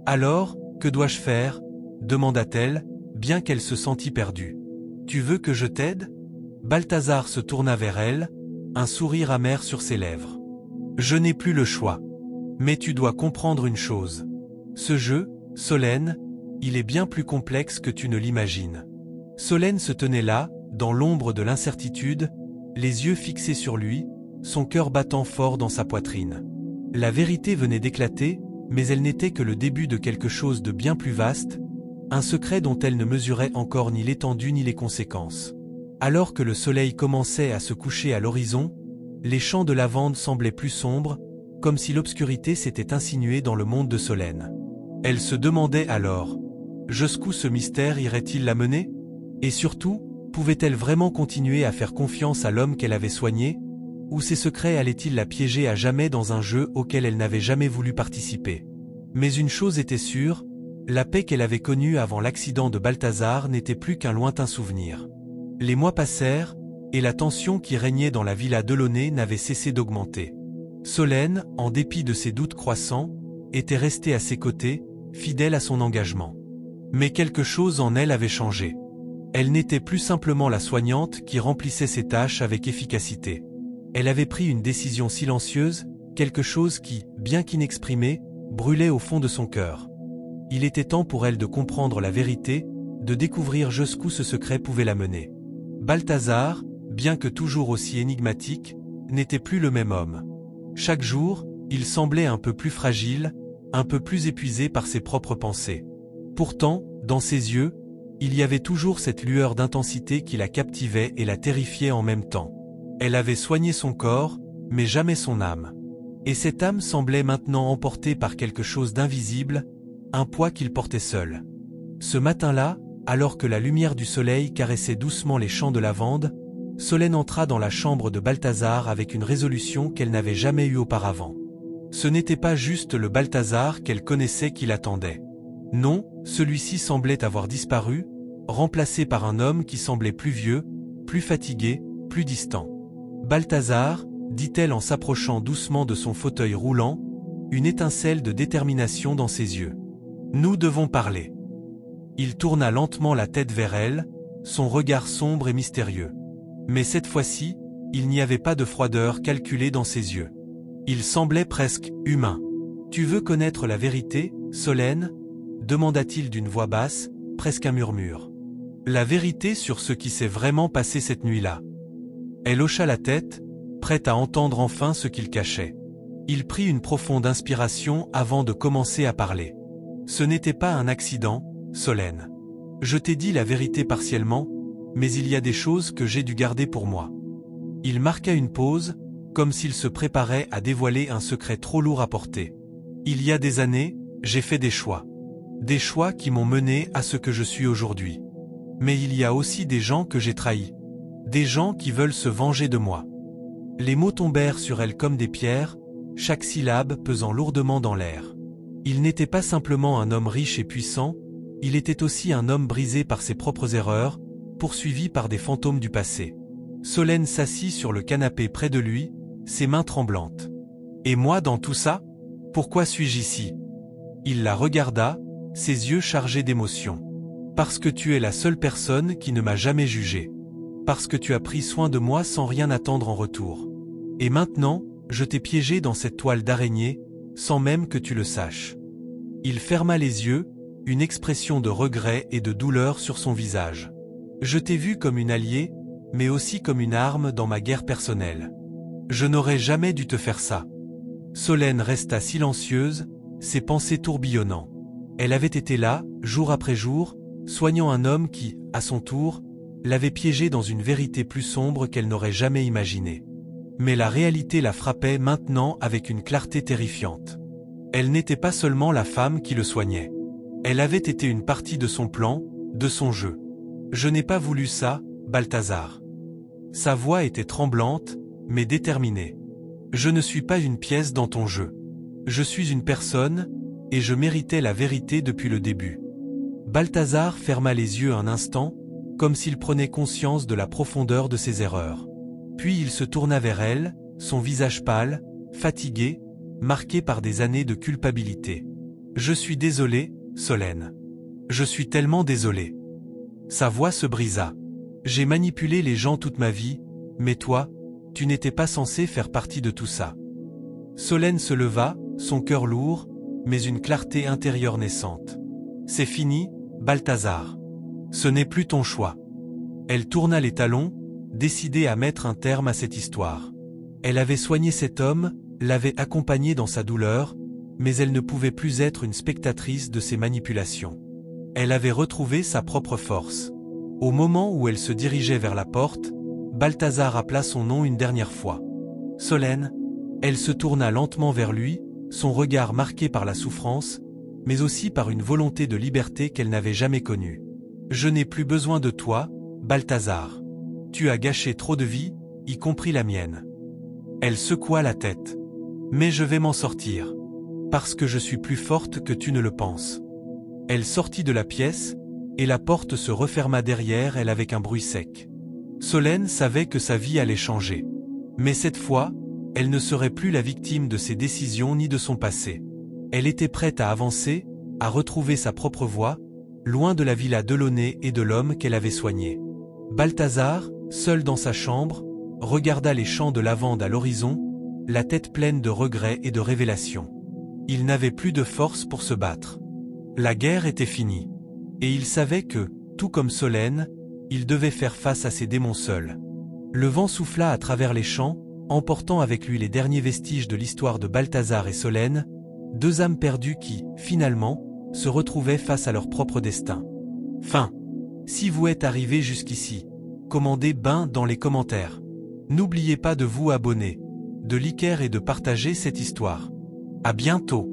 Alors, que dois-je faire? Demanda-t-elle, bien qu'elle se sentît perdue. Tu veux que je t'aide? Balthazar se tourna vers elle, un sourire amer sur ses lèvres. Je n'ai plus le choix. Mais tu dois comprendre une chose. Ce jeu, Solène, il est bien plus complexe que tu ne l'imagines. Solène se tenait là, dans l'ombre de l'incertitude, les yeux fixés sur lui, son cœur battant fort dans sa poitrine. La vérité venait d'éclater, mais elle n'était que le début de quelque chose de bien plus vaste, un secret dont elle ne mesurait encore ni l'étendue ni les conséquences. Alors que le soleil commençait à se coucher à l'horizon, les champs de lavande semblaient plus sombres, comme si l'obscurité s'était insinuée dans le monde de Solène. Elle se demandait alors, jusqu'où ce mystère irait-il la mener? Et surtout, pouvait-elle vraiment continuer à faire confiance à l'homme qu'elle avait soigné? Ou ses secrets allaient-ils la piéger à jamais dans un jeu auquel elle n'avait jamais voulu participer? Mais une chose était sûre, la paix qu'elle avait connue avant l'accident de Balthazar n'était plus qu'un lointain souvenir. Les mois passèrent, et la tension qui régnait dans la villa Delaunay n'avait cessé d'augmenter. Solène, en dépit de ses doutes croissants, était restée à ses côtés, fidèle à son engagement. Mais quelque chose en elle avait changé. Elle n'était plus simplement la soignante qui remplissait ses tâches avec efficacité. Elle avait pris une décision silencieuse, quelque chose qui, bien qu'inexprimé, brûlait au fond de son cœur. Il était temps pour elle de comprendre la vérité, de découvrir jusqu'où ce secret pouvait la mener. Balthazar, bien que toujours aussi énigmatique, n'était plus le même homme. Chaque jour, il semblait un peu plus fragile, un peu plus épuisé par ses propres pensées. Pourtant, dans ses yeux, il y avait toujours cette lueur d'intensité qui la captivait et la terrifiait en même temps. Elle avait soigné son corps, mais jamais son âme. Et cette âme semblait maintenant emportée par quelque chose d'invisible, un poids qu'il portait seul. Ce matin-là, alors que la lumière du soleil caressait doucement les champs de lavande, Solène entra dans la chambre de Balthazar avec une résolution qu'elle n'avait jamais eue auparavant. Ce n'était pas juste le Balthazar qu'elle connaissait qui l'attendait. Non, celui-ci semblait avoir disparu, remplacé par un homme qui semblait plus vieux, plus fatigué, plus distant. Balthazar, dit-elle en s'approchant doucement de son fauteuil roulant, une étincelle de détermination dans ses yeux. Nous devons parler. Il tourna lentement la tête vers elle, son regard sombre et mystérieux. Mais cette fois-ci, il n'y avait pas de froideur calculée dans ses yeux. Il semblait presque humain. Tu veux connaître la vérité, Solène? Demanda-t-il d'une voix basse, presque un murmure. La vérité sur ce qui s'est vraiment passé cette nuit-là. Elle hocha la tête, prête à entendre enfin ce qu'il cachait. Il prit une profonde inspiration avant de commencer à parler. Ce n'était pas un accident, Solène. Je t'ai dit la vérité partiellement, mais il y a des choses que j'ai dû garder pour moi. Il marqua une pause, comme s'il se préparait à dévoiler un secret trop lourd à porter. Il y a des années, j'ai fait des choix. Des choix qui m'ont mené à ce que je suis aujourd'hui. Mais il y a aussi des gens que j'ai trahis. Des gens qui veulent se venger de moi. Les mots tombèrent sur elle comme des pierres, chaque syllabe pesant lourdement dans l'air. Il n'était pas simplement un homme riche et puissant, il était aussi un homme brisé par ses propres erreurs, poursuivi par des fantômes du passé. Solène s'assit sur le canapé près de lui, ses mains tremblantes. Et moi dans tout ça? Pourquoi suis-je ici? Il la regarda, ses yeux chargés d'émotion. Parce que tu es la seule personne qui ne m'a jamais jugé. Parce que tu as pris soin de moi sans rien attendre en retour. Et maintenant, je t'ai piégé dans cette toile d'araignée, sans même que tu le saches. Il ferma les yeux, une expression de regret et de douleur sur son visage. Je t'ai vu comme une alliée, mais aussi comme une arme dans ma guerre personnelle. Je n'aurais jamais dû te faire ça. Solène resta silencieuse, ses pensées tourbillonnant. Elle avait été là, jour après jour, soignant un homme qui, à son tour, l'avait piégée dans une vérité plus sombre qu'elle n'aurait jamais imaginée. Mais la réalité la frappait maintenant avec une clarté terrifiante. Elle n'était pas seulement la femme qui le soignait. Elle avait été une partie de son plan, de son jeu. Je n'ai pas voulu ça, Balthazar. Sa voix était tremblante, mais déterminée. Je ne suis pas une pièce dans ton jeu. Je suis une personne, et je méritais la vérité depuis le début. Balthazar ferma les yeux un instant, comme s'il prenait conscience de la profondeur de ses erreurs. Puis il se tourna vers elle, son visage pâle, fatigué, marqué par des années de culpabilité. Je suis désolé, Solène. Je suis tellement désolé. Sa voix se brisa. J'ai manipulé les gens toute ma vie, mais toi, tu n'étais pas censé faire partie de tout ça. Solène se leva, son cœur lourd, mais une clarté intérieure naissante. C'est fini, Balthazar. Ce n'est plus ton choix. Elle tourna les talons, décidée à mettre un terme à cette histoire. Elle avait soigné cet homme, l'avait accompagné dans sa douleur, mais elle ne pouvait plus être une spectatrice de ses manipulations. Elle avait retrouvé sa propre force. Au moment où elle se dirigeait vers la porte, Balthazar appela son nom une dernière fois. Solène. Elle se tourna lentement vers lui, son regard marqué par la souffrance, mais aussi par une volonté de liberté qu'elle n'avait jamais connue. Je n'ai plus besoin de toi, Balthazar. Tu as gâché trop de vies, y compris la mienne. Elle secoua la tête. Mais je vais m'en sortir. Parce que je suis plus forte que tu ne le penses. Elle sortit de la pièce, et la porte se referma derrière elle avec un bruit sec. Solène savait que sa vie allait changer. Mais cette fois, elle ne serait plus la victime de ses décisions ni de son passé. Elle était prête à avancer, à retrouver sa propre voie, loin de la villa Delaunay et de l'homme qu'elle avait soigné. Balthazar, seul dans sa chambre, regarda les champs de lavande à l'horizon, la tête pleine de regrets et de révélations. Il n'avait plus de force pour se battre. La guerre était finie. Et il savait que, tout comme Solène, il devait faire face à ses démons seul. Le vent souffla à travers les champs, emportant avec lui les derniers vestiges de l'histoire de Balthazar et Solène, deux âmes perdues qui, finalement, se retrouvaient face à leur propre destin. Fin. Si vous êtes arrivé jusqu'ici, commandez bain dans les commentaires. N'oubliez pas de vous abonner, de liker et de partager cette histoire. À bientôt.